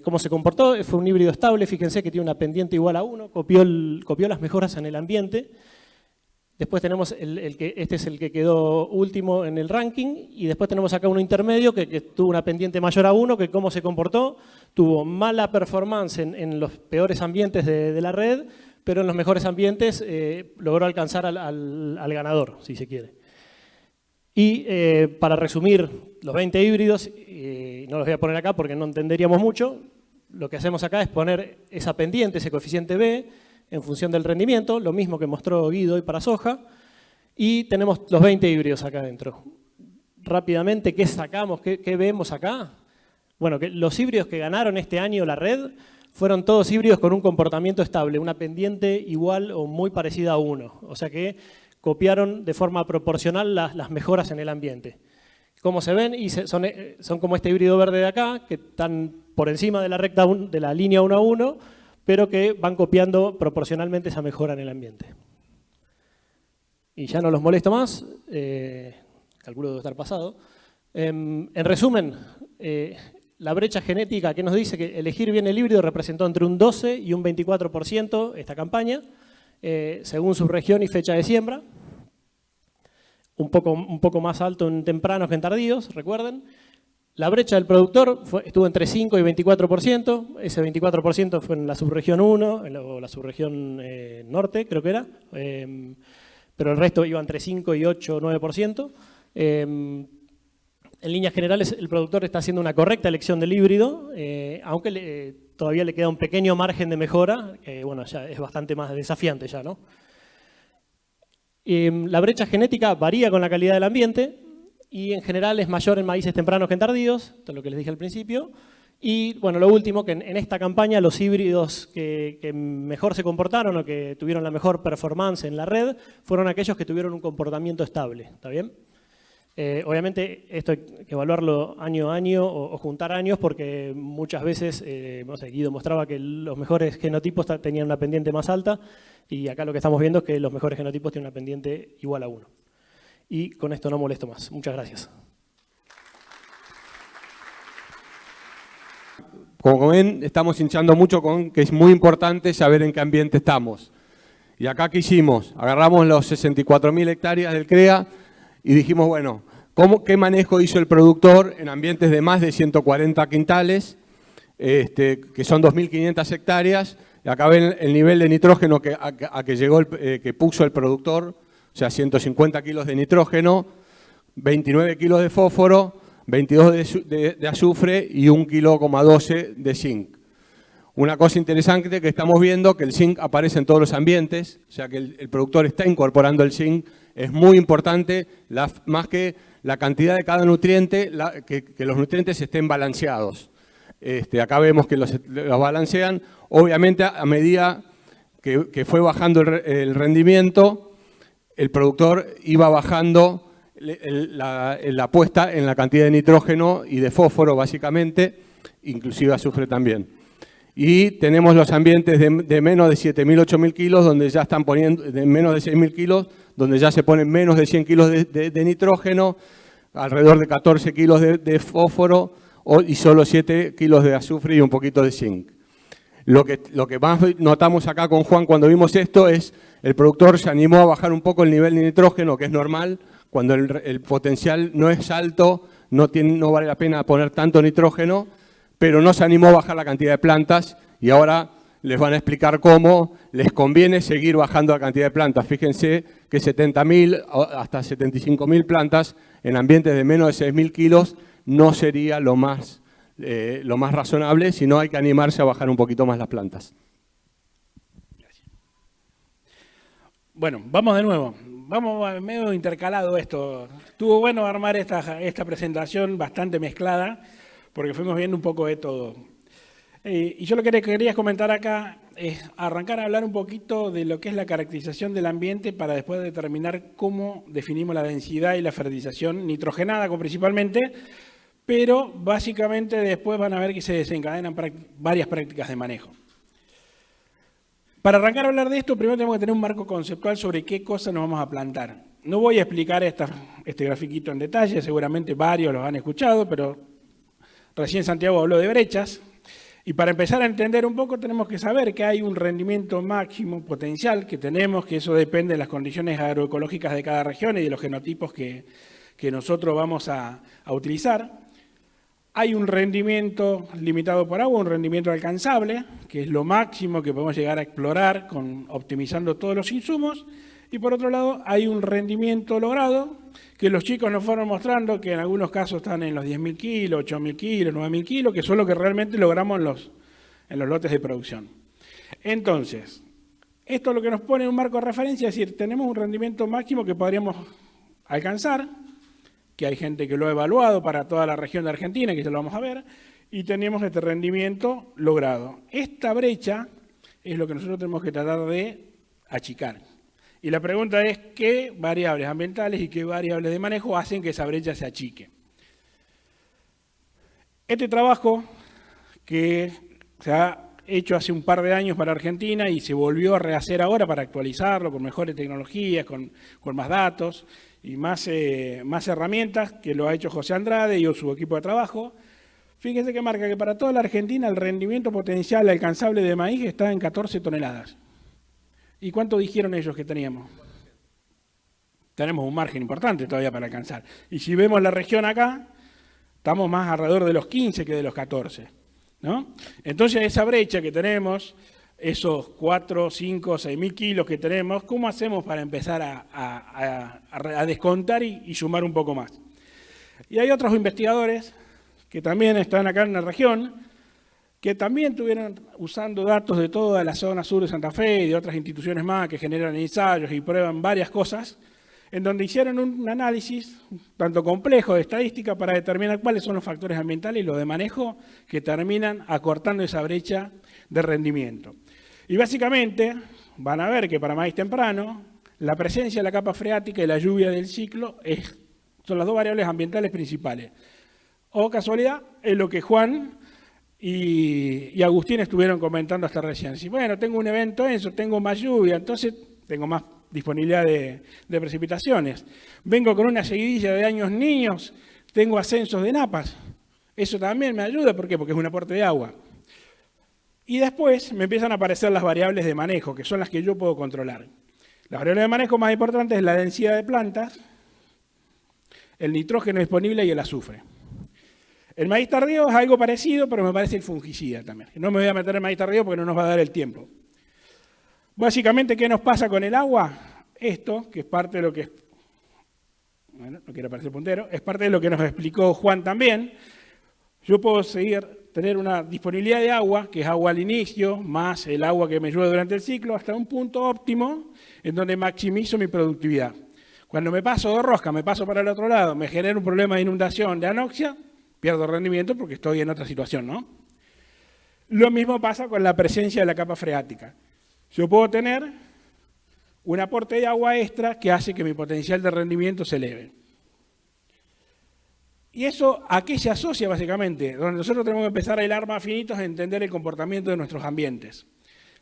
Cómo se comportó, fue un híbrido estable, fíjense que tiene una pendiente igual a 1, copió las mejoras en el ambiente. Después tenemos este es el que quedó último en el ranking, y después tenemos acá uno intermedio que tuvo una pendiente mayor a 1, que cómo se comportó, tuvo mala performance en los peores ambientes de la red, pero en los mejores ambientes logró alcanzar al ganador, si se quiere. Y para resumir los 20 híbridos, no los voy a poner acá porque no entenderíamos mucho, lo que hacemos acá es poner esa pendiente, ese coeficiente B, en función del rendimiento, lo mismo que mostró Guido hoy para soja, y tenemos los 20 híbridos acá adentro. Rápidamente, ¿qué sacamos? ¿Qué vemos acá? Bueno, que los híbridos que ganaron este año la red fueron todos híbridos con un comportamiento estable, una pendiente igual o muy parecida a 1, o sea que copiaron de forma proporcional las mejoras en el ambiente. Como se ven, y son como este híbrido verde de acá, que están por encima de la recta de la línea 1 a 1, pero que van copiando proporcionalmente esa mejora en el ambiente. Y ya no los molesto más, calculo debe estar pasado. En resumen, la brecha genética que nos dice que elegir bien el híbrido representó entre un 12 y un 24% esta campaña, según su región y fecha de siembra. Un poco más alto en tempranos que en tardíos, recuerden. La brecha del productor estuvo entre 5 y 24%, ese 24% fue en la subregión 1, o la subregión norte, creo que era, pero el resto iba entre 5 y 8 o 9%. En líneas generales, el productor está haciendo una correcta elección del híbrido, aunque todavía le queda un pequeño margen de mejora, que bueno, ya es bastante más desafiante ya, ¿no? La brecha genética varía con la calidad del ambiente y en general es mayor en maíces tempranos que en tardíos, esto es lo que les dije al principio. Y bueno, lo último, que en esta campaña los híbridos que mejor se comportaron o que tuvieron la mejor performance en la red fueron aquellos que tuvieron un comportamiento estable, ¿está bien? Obviamente esto hay que evaluarlo año a año o juntar años porque muchas veces, no sé, Guido mostraba que los mejores genotipos tenían una pendiente más alta y acá lo que estamos viendo es que los mejores genotipos tienen una pendiente igual a 1. Y con esto no molesto más. Muchas gracias. Como ven, estamos hinchando mucho con que es muy importante saber en qué ambiente estamos. Y acá, ¿qué hicimos? Agarramos los 64.000 hectáreas del CREA y dijimos, bueno, ¿qué manejo hizo el productor en ambientes de más de 140 quintales, que son 2.500 hectáreas? Y acá ven el nivel de nitrógeno a que llegó que puso el productor, o sea, 150 kilos de nitrógeno, 29 kilos de fósforo, 22 de azufre y 1,12 kg de zinc. Una cosa interesante que estamos viendo que el zinc aparece en todos los ambientes, o sea que el productor está incorporando el zinc. Es muy importante, más que la cantidad de cada nutriente, que los nutrientes estén balanceados. Acá vemos que los balancean. Obviamente, a medida que fue bajando el rendimiento, el productor iba bajando la puesta en la cantidad de nitrógeno y de fósforo, básicamente, inclusive azufre también. Y tenemos los ambientes de menos de 7.000, 8.000 kilos, donde ya están poniendo, de menos de 6.000 kilos, donde ya se ponen menos de 100 kilos de nitrógeno, alrededor de 14 kilos de fósforo y solo 7 kilos de azufre y un poquito de zinc. Lo que más notamos acá con Juan cuando vimos esto es el productor se animó a bajar un poco el nivel de nitrógeno, que es normal, cuando el potencial no es alto, no vale la pena poner tanto nitrógeno, pero no se animó a bajar la cantidad de plantas y ahora les van a explicar cómo les conviene seguir bajando la cantidad de plantas. Fíjense que 70.000 hasta 75.000 plantas en ambientes de menos de 6.000 kilos no sería lo más razonable, sino hay que animarse a bajar un poquito más las plantas. Gracias. Bueno, vamos de nuevo. Vamos medio intercalado esto. Estuvo bueno armar esta presentación bastante mezclada, porque fuimos viendo un poco de todo. Y yo lo que quería comentar acá es arrancar a hablar un poquito de lo que es la caracterización del ambiente para después determinar cómo definimos la densidad y la fertilización nitrogenada principalmente, pero básicamente después van a ver que se desencadenan varias prácticas de manejo. Para arrancar a hablar de esto, primero tenemos que tener un marco conceptual sobre qué cosas nos vamos a plantar. No voy a explicar este grafiquito en detalle, seguramente varios los han escuchado, pero recién Santiago habló de brechas. Y para empezar a entender un poco tenemos que saber que hay un rendimiento máximo potencial que tenemos, que eso depende de las condiciones agroecológicas de cada región y de los genotipos que nosotros vamos a utilizar. Hay un rendimiento limitado por agua, un rendimiento alcanzable, que es lo máximo que podemos llegar a explorar optimizando todos los insumos. Y por otro lado, hay un rendimiento logrado, que los chicos nos fueron mostrando, que en algunos casos están en los 10.000 kilos, 8.000 kilos, 9.000 kilos, que son lo que realmente logramos en los lotes de producción. Entonces, esto es lo que nos pone en un marco de referencia, es decir, tenemos un rendimiento máximo que podríamos alcanzar, que hay gente que lo ha evaluado para toda la región de Argentina, que ya lo vamos a ver, y tenemos este rendimiento logrado. Esta brecha es lo que nosotros tenemos que tratar de achicar. Y la pregunta es, ¿qué variables ambientales y qué variables de manejo hacen que esa brecha se achique? Este trabajo que se ha hecho hace un par de años para Argentina y se volvió a rehacer ahora para actualizarlo con mejores tecnologías, con más datos y más herramientas, que lo ha hecho José Andrade y su equipo de trabajo. Fíjense que marca que para toda la Argentina el rendimiento potencial alcanzable de maíz está en 14 toneladas. ¿Y cuánto dijeron ellos que teníamos? Tenemos un margen importante todavía para alcanzar. Y si vemos la región acá, Estamos más alrededor de los 15 que de los 14, ¿no? Entonces, esa brecha que tenemos, esos 4, 5, 6.000 kilos que tenemos, ¿cómo hacemos para empezar a descontar y sumar un poco más? Y hay otros investigadores que también están acá en la región, que también estuvieron usando datos de toda la zona sur de Santa Fe y de otras instituciones más que generan ensayos y prueban varias cosas, en donde hicieron un análisis tanto complejo de estadística para determinar cuáles son los factores ambientales y los de manejo que terminan acortando esa brecha de rendimiento. Y básicamente van a ver que para maíz temprano, la presencia de la capa freática y la lluvia del ciclo son las dos variables ambientales principales. O casualidad, es lo que Juan y Agustín estuvieron comentando hasta recién. Si bueno, tengo un evento eso, tengo más lluvia, entonces tengo más disponibilidad de precipitaciones. Vengo con una seguidilla de años niños, tengo ascensos de napas. Eso también me ayuda, ¿por qué? Porque es un aporte de agua. Y después me empiezan a aparecer las variables de manejo, que son las que yo puedo controlar. La variable de manejo más importante es la densidad de plantas, el nitrógeno disponible y el azufre. El maíz tardío es algo parecido, pero me parece el fungicida también. No me voy a meter en maíz tardío porque no nos va a dar el tiempo. Básicamente, ¿qué nos pasa con el agua? Esto, que es parte de lo que... Bueno, no quiero aparecer puntero. Es parte de lo que nos explicó Juan también. Yo puedo tener una disponibilidad de agua, que es agua al inicio, más el agua que me llueve durante el ciclo, hasta un punto óptimo en donde maximizo mi productividad. Cuando me paso de rosca, me paso para el otro lado, me genera un problema de inundación, de anoxia, pierdo rendimiento porque estoy en otra situación, ¿no? Lo mismo pasa con la presencia de la capa freática. Yo puedo tener un aporte de agua extra que hace que mi potencial de rendimiento se eleve. ¿Y eso a qué se asocia básicamente? Donde nosotros tenemos que empezar a hilar más finitos a entender el comportamiento de nuestros ambientes.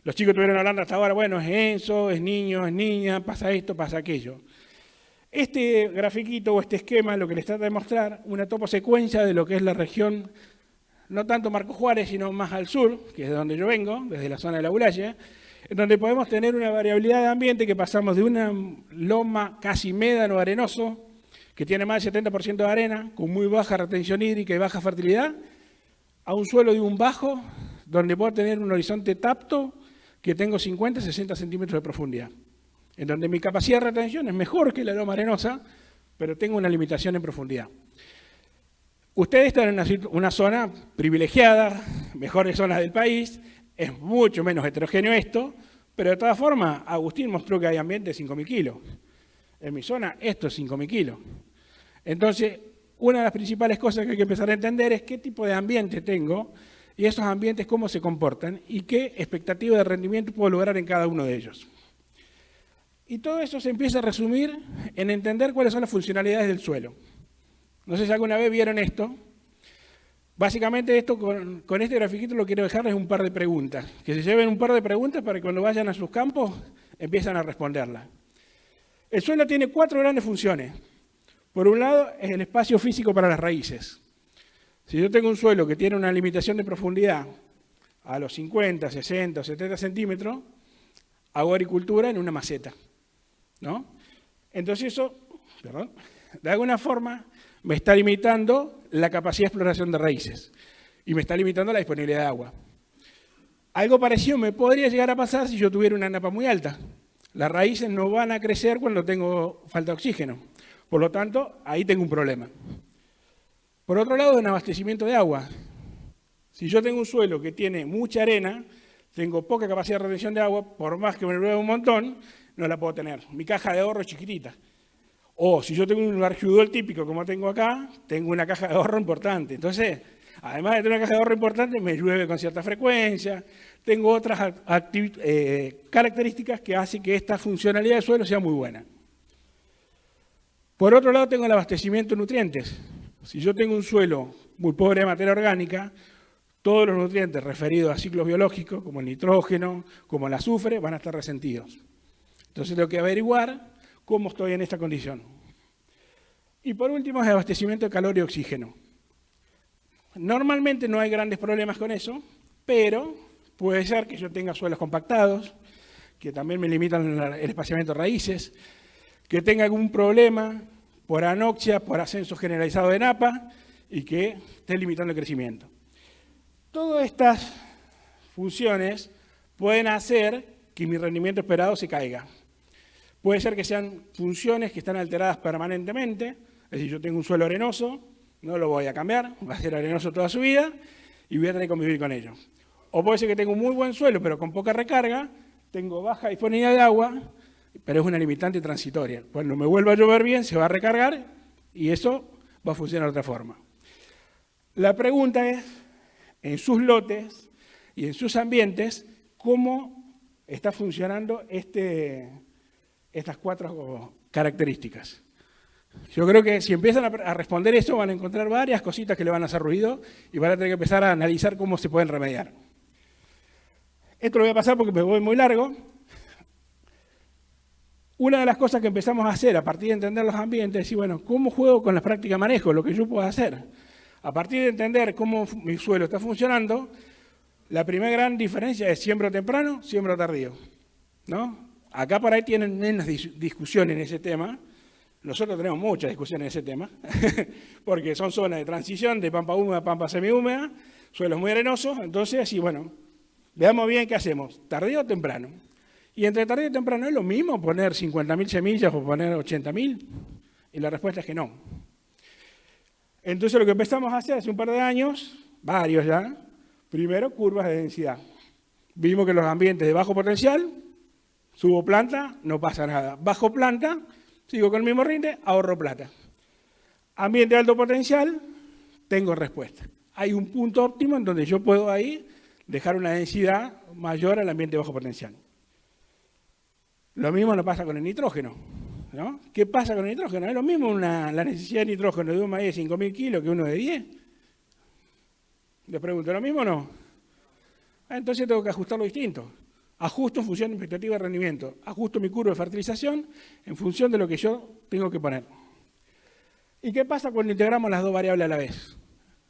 Los chicos estuvieron hablando hasta ahora, bueno, es Enzo, es niño, es niña, pasa esto, pasa aquello. Este grafiquito o este esquema lo que les trata de mostrar una toposecuencia de lo que es la región, no tanto Marcos Juárez, sino más al sur, que es de donde yo vengo, desde la zona de la Ulaye, en donde podemos tener una variabilidad de ambiente que pasamos de una loma casi médano arenoso, que tiene más del 70% de arena, con muy baja retención hídrica y baja fertilidad, a un suelo de un bajo, donde puedo tener un horizonte tapto que tengo 50-60 centímetros de profundidad, en donde mi capacidad de retención es mejor que la loma arenosa, pero tengo una limitación en profundidad. Ustedes están en una zona privilegiada, mejores zonas del país, es mucho menos heterogéneo esto, pero de todas formas, Agustín mostró que hay ambiente de 5.000 kilos. En mi zona, esto es 5.000 kilos. Entonces, una de las principales cosas que hay que empezar a entender es qué tipo de ambiente tengo y esos ambientes cómo se comportan y qué expectativa de rendimiento puedo lograr en cada uno de ellos. Y todo eso se empieza a resumir en entender cuáles son las funcionalidades del suelo. No sé si alguna vez vieron esto. Básicamente esto, con este grafiquito lo quiero dejarles un par de preguntas. Que se lleven un par de preguntas para que cuando vayan a sus campos empiezan a responderlas. El suelo tiene 4 grandes funciones. Por un lado, es el espacio físico para las raíces. Si yo tengo un suelo que tiene una limitación de profundidad a los 50, 60 o 70 centímetros, hago agricultura en una maceta, ¿no? Entonces eso, de alguna forma, me está limitando la capacidad de exploración de raíces y me está limitando la disponibilidad de agua. Algo parecido me podría llegar a pasar si yo tuviera una napa muy alta. Las raíces no van a crecer cuando tengo falta de oxígeno. Por lo tanto, ahí tengo un problema. Por otro lado, en abastecimiento de agua. Si yo tengo un suelo que tiene mucha arena, tengo poca capacidad de retención de agua, por más que me llueva un montón, no la puedo tener. Mi caja de ahorro es chiquitita. O si yo tengo un argiudol típico como tengo acá, tengo una caja de ahorro importante. Entonces, además de tener una caja de ahorro importante, me llueve con cierta frecuencia. Tengo otras características que hacen que esta funcionalidad del suelo sea muy buena. Por otro lado, tengo el abastecimiento de nutrientes. Si yo tengo un suelo muy pobre de materia orgánica, todos los nutrientes referidos a ciclos biológicos, como el nitrógeno, como el azufre, van a estar resentidos. Entonces tengo que averiguar cómo estoy en esta condición. Y por último, es el abastecimiento de calor y oxígeno. Normalmente no hay grandes problemas con eso, pero puede ser que yo tenga suelos compactados, que también me limitan el espaciamiento de raíces, que tenga algún problema por anoxia, por ascenso generalizado de napa, y que esté limitando el crecimiento. Todas estas funciones pueden hacer que mi rendimiento esperado se caiga. Puede ser que sean funciones que están alteradas permanentemente, es decir, yo tengo un suelo arenoso, no lo voy a cambiar, va a ser arenoso toda su vida y voy a tener que convivir con ello. O puede ser que tengo un muy buen suelo, pero con poca recarga, tengo baja disponibilidad de agua, pero es una limitante transitoria. Cuando me vuelva a llover bien, se va a recargar y eso va a funcionar de otra forma. La pregunta es, en sus lotes y en sus ambientes, ¿cómo está funcionando estas 4 características? Yo creo que si empiezan a responder eso, van a encontrar varias cositas que le van a hacer ruido y van a tener que empezar a analizar cómo se pueden remediar. Esto lo voy a pasar porque me voy muy largo. Una de las cosas que empezamos a hacer a partir de entender los ambientes es, bueno, ¿cómo juego con las prácticas de manejo? Lo que yo puedo hacer. A partir de entender cómo mi suelo está funcionando, la primera gran diferencia es siembro temprano, siembro tardío, ¿no? Acá por ahí tienen menos discusión en ese tema. Nosotros tenemos mucha discusión en ese tema, porque son zonas de transición de pampa húmeda a pampa semihúmeda, suelos muy arenosos, entonces, sí, bueno, veamos bien qué hacemos, tardío o temprano. Y entre tardío y temprano es lo mismo poner 50.000 semillas o poner 80.000, y la respuesta es que no. Entonces lo que empezamos a hacer hace un par de años, varios ya, primero curvas de densidad. Vimos que los ambientes de bajo potencial, subo planta, no pasa nada. Bajo planta, sigo con el mismo rinde, ahorro plata. Ambiente de alto potencial, tengo respuesta. Hay un punto óptimo en donde yo puedo ahí dejar una densidad mayor al ambiente de bajo potencial. Lo mismo no pasa con el nitrógeno, ¿no? ¿Qué pasa con el nitrógeno? Es lo mismo la necesidad de nitrógeno de un maíz de 5.000 kilos que uno de 10. Les pregunto, ¿lo mismo o no? Entonces tengo que ajustarlo distinto. Ajusto en función de mi expectativa de rendimiento. Ajusto mi curva de fertilización en función de lo que yo tengo que poner. ¿Y qué pasa cuando integramos las 2 variables a la vez?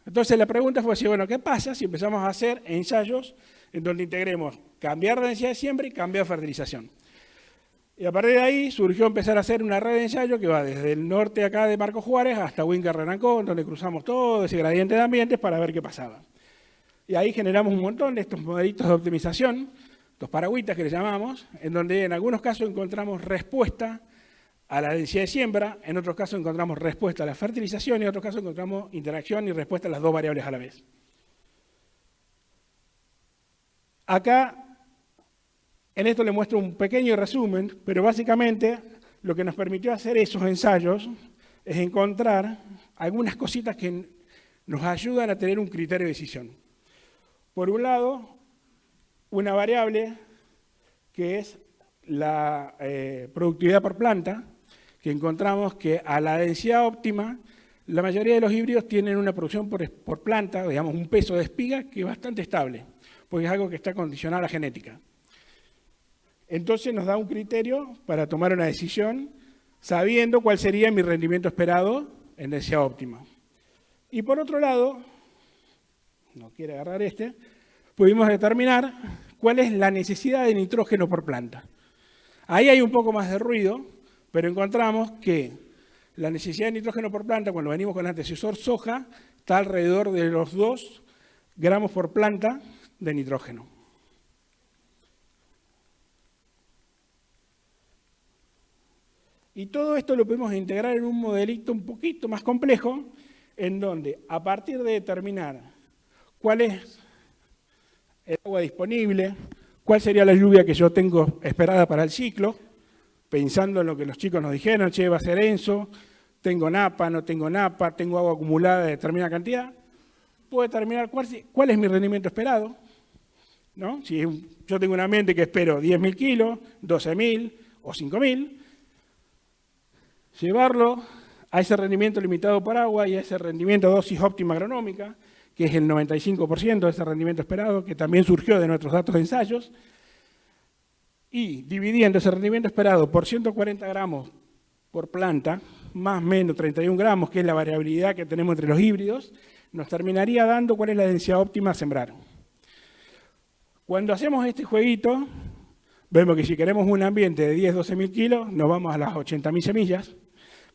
Entonces la pregunta fue así, bueno, ¿qué pasa si empezamos a hacer ensayos en donde integremos cambiar de densidad de siembra y cambiar de fertilización? Y a partir de ahí surgió empezar a hacer una red de ensayo que va desde el norte acá de Marcos Juárez hasta Huíncar Renancón, donde cruzamos todo ese gradiente de ambientes para ver qué pasaba. Y ahí generamos un montón de estos modelitos de optimización, estos paragüitas que les llamamos, en donde en algunos casos encontramos respuesta a la densidad de siembra, en otros casos encontramos respuesta a la fertilización y en otros casos encontramos interacción y respuesta a las 2 variables a la vez. Acá, en esto le muestro un pequeño resumen, pero básicamente lo que nos permitió hacer esos ensayos es encontrar algunas cositas que nos ayudan a tener un criterio de decisión. Por un lado, una variable que es la productividad por planta, que encontramos que a la densidad óptima, la mayoría de los híbridos tienen una producción por planta, digamos un peso de espiga, que es bastante estable, porque es algo que está condicionado a la genética. Entonces nos da un criterio para tomar una decisión sabiendo cuál sería mi rendimiento esperado en densidad óptima. Y por otro lado, no quiere agarrar pudimos determinar cuál es la necesidad de nitrógeno por planta. Ahí hay un poco más de ruido, pero encontramos que la necesidad de nitrógeno por planta, cuando venimos con el antecesor soja, está alrededor de los 2 gramos por planta de nitrógeno. Y todo esto lo podemos integrar en un modelito un poquito más complejo, en donde a partir de determinar cuál es el agua disponible, cuál sería la lluvia que yo tengo esperada para el ciclo, pensando en lo que los chicos nos dijeron, che, va a ser ENSO, tengo napa, no tengo napa, tengo agua acumulada de determinada cantidad, puedo determinar cuál es mi rendimiento esperado, ¿no? Si yo tengo un ambiente que espero 10.000 kilos, 12.000 o 5.000, llevarlo a ese rendimiento limitado por agua y a ese rendimiento dosis óptima agronómica, que es el 95% de ese rendimiento esperado, que también surgió de nuestros datos de ensayos, y dividiendo ese rendimiento esperado por 140 gramos por planta, más o menos 31 gramos, que es la variabilidad que tenemos entre los híbridos, nos terminaría dando cuál es la densidad óptima a sembrar. Cuando hacemos este jueguito, vemos que si queremos un ambiente de 10-12.000 kilos, nos vamos a las 80.000 semillas,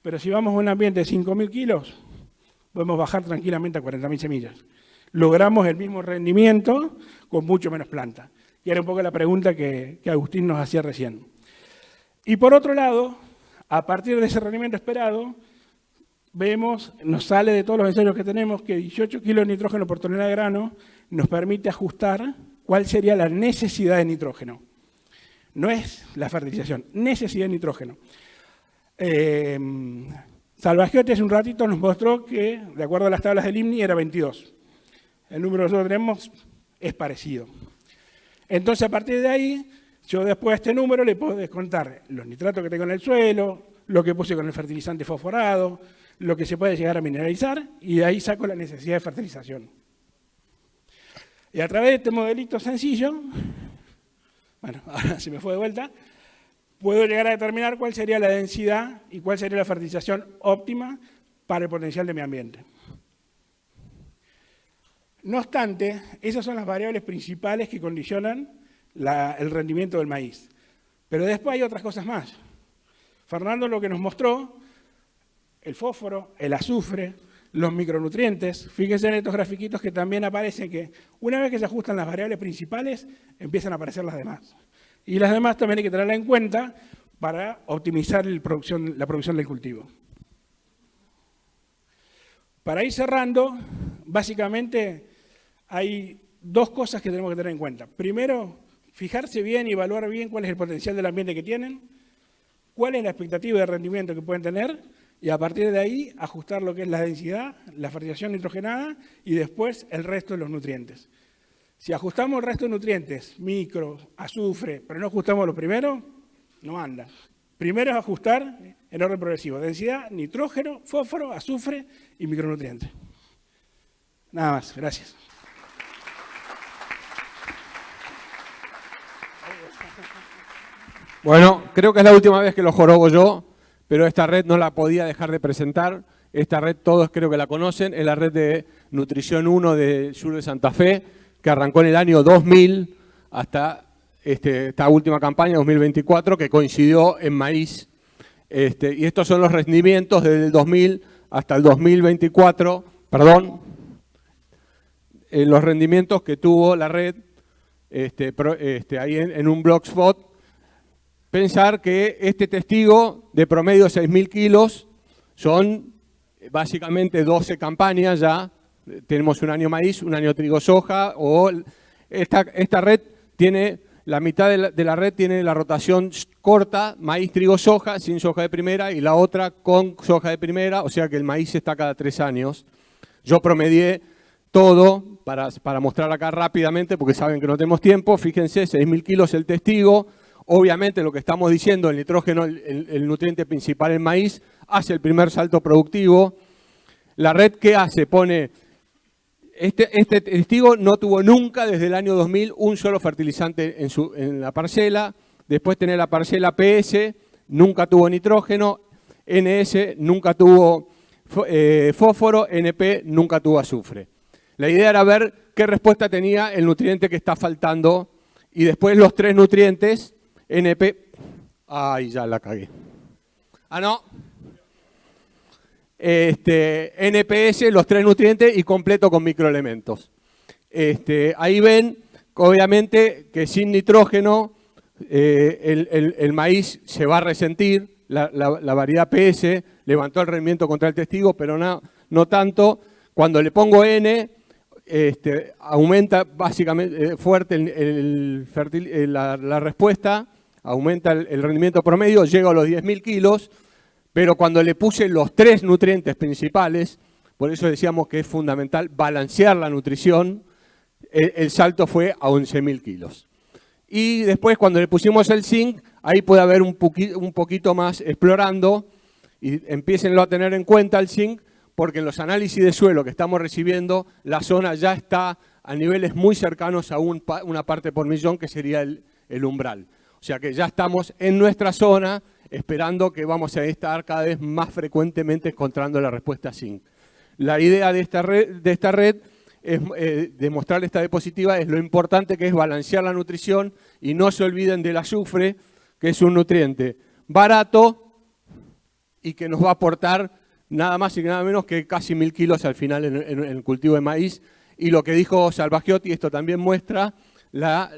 pero si vamos a un ambiente de 5.000 kilos, podemos bajar tranquilamente a 40.000 semillas. Logramos el mismo rendimiento con mucho menos planta. Y era un poco la pregunta que Agustín nos hacía recién. Y por otro lado, a partir de ese rendimiento esperado, vemos, nos sale de todos los ensayos que tenemos, que 18 kilos de nitrógeno por tonelada de grano nos permite ajustar cuál sería la necesidad de nitrógeno. No es la fertilización, necesidad de nitrógeno. Salvagiotti hace un ratito nos mostró que, de acuerdo a las tablas del INMNI, era 22. El número que nosotros tenemos es parecido. Entonces, a partir de ahí, yo después de este número le puedo descontar los nitratos que tengo en el suelo, lo que puse con el fertilizante fosforado, lo que se puede llegar a mineralizar, y de ahí saco la necesidad de fertilización. Y a través de este modelito sencillo, bueno, ahora se me fue de vuelta, puedo llegar a determinar cuál sería la densidad y cuál sería la fertilización óptima para el potencial de mi ambiente. No obstante, esas son las variables principales que condicionan el rendimiento del maíz. Pero después hay otras cosas más. Fernando lo que nos mostró, el fósforo, el azufre, los micronutrientes. Fíjense en estos grafiquitos que también aparecen que una vez que se ajustan las variables principales, empiezan a aparecer las demás. Y las demás también hay que tenerlas en cuenta para optimizar la producción del cultivo. Para ir cerrando, básicamente hay dos cosas que tenemos que tener en cuenta. Primero, fijarse bien y evaluar bien cuál es el potencial del ambiente que tienen, cuál es la expectativa de rendimiento que pueden tener, y a partir de ahí ajustar lo que es la densidad, la fertilización nitrogenada y después el resto de los nutrientes. Si ajustamos el resto de nutrientes, micro, azufre, pero no ajustamos lo primero, no anda. Primero es ajustar en orden progresivo, densidad, nitrógeno, fósforo, azufre y micronutrientes. Nada más, gracias. Bueno, creo que es la última vez que lo jorobo yo, pero esta red no la podía dejar de presentar. Esta red todos creo que la conocen, es la red de Nutrición 1 de Sur de Santa Fe, que arrancó en el año 2000 hasta esta última campaña, 2024, que coincidió en maíz. Y estos son los rendimientos desde el 2000 hasta el 2024, perdón, los rendimientos que tuvo la red ahí en un blogspot. Pensar que este testigo de promedio 6.000 kilos son básicamente 12 campañas ya. Tenemos un año maíz, un año trigo soja, o esta red tiene, la mitad de la red tiene la rotación corta, maíz, trigo, soja, sin soja de primera, y la otra con soja de primera, o sea que el maíz está cada 3 años. Yo promedié todo para mostrar acá rápidamente, porque saben que no tenemos tiempo. Fíjense, 6.000 kilos el testigo. Obviamente lo que estamos diciendo, el nitrógeno, el nutriente principal en maíz, hace el primer salto productivo. La red, ¿qué hace? Pone, este testigo no tuvo nunca desde el año 2000 un solo fertilizante en la parcela. Después tiene la parcela PS, nunca tuvo nitrógeno. NS nunca tuvo fósforo, NP nunca tuvo azufre. La idea era ver qué respuesta tenía el nutriente que está faltando. Y después los 3 nutrientes, NP, ay, ya la cagué. Ah, no. NPS, los 3 nutrientes y completo con microelementos. Ahí ven, obviamente, que sin nitrógeno el maíz se va a resentir. La variedad PS levantó el rendimiento contra el testigo, pero no tanto. Cuando le pongo N, aumenta básicamente fuerte la respuesta, aumenta el rendimiento promedio, llega a los 10.000 kilos, pero cuando le puse los 3 nutrientes principales, por eso decíamos que es fundamental balancear la nutrición, el salto fue a 11.000 kilos. Y después cuando le pusimos el zinc, ahí puede haber un poquito más explorando, y empiécenlo a tener en cuenta el zinc, porque en los análisis de suelo que estamos recibiendo, la zona ya está a niveles muy cercanos a una parte por millón, que sería el umbral. O sea que ya estamos en nuestra zona, esperando que vamos a estar cada vez más frecuentemente encontrando la respuesta zinc. La idea de esta red es demostrar esta diapositiva, es lo importante que es balancear la nutrición, y no se olviden del azufre, que es un nutriente barato y que nos va a aportar nada más y nada menos que casi 1000 kilos al final en el cultivo de maíz. Y lo que dijo Salvagiotti, esto también muestra la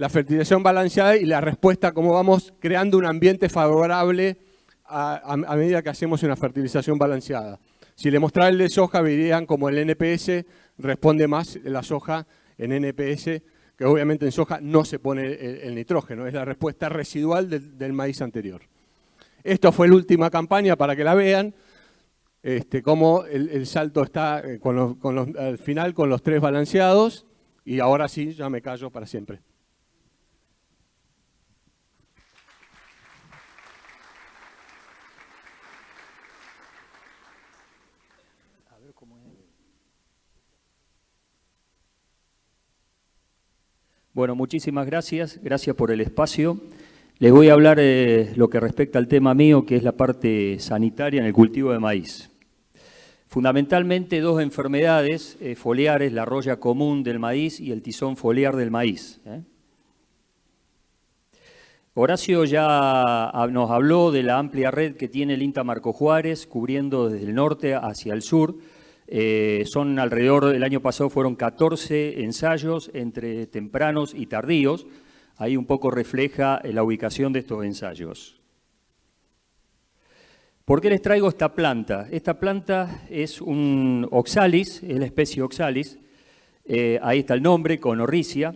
fertilización balanceada y la respuesta, cómo vamos creando un ambiente favorable a medida que hacemos una fertilización balanceada. Si le mostrara el de soja, verían como el NPS responde más la soja en NPS, que obviamente en soja no se pone el nitrógeno, es la respuesta residual del maíz anterior. Esto fue la última campaña para que la vean, cómo el salto está al final con los 3 balanceados, y ahora sí, ya me callo para siempre. Bueno, muchísimas gracias. Gracias por el espacio. Les voy a hablar lo que respecta al tema mío, que es la parte sanitaria en el cultivo de maíz. Fundamentalmente 2 enfermedades foliares, la roya común del maíz y el tizón foliar del maíz. Horacio ya nos habló de la amplia red que tiene el INTA Marco Juárez, cubriendo desde el norte hacia el sur. Son alrededor, el año pasado fueron 14 ensayos entre tempranos y tardíos. Ahí un poco refleja la ubicación de estos ensayos. ¿Por qué les traigo esta planta? Esta planta es un oxalis, es la especie oxalis. Ahí está el nombre, Conorrhysia.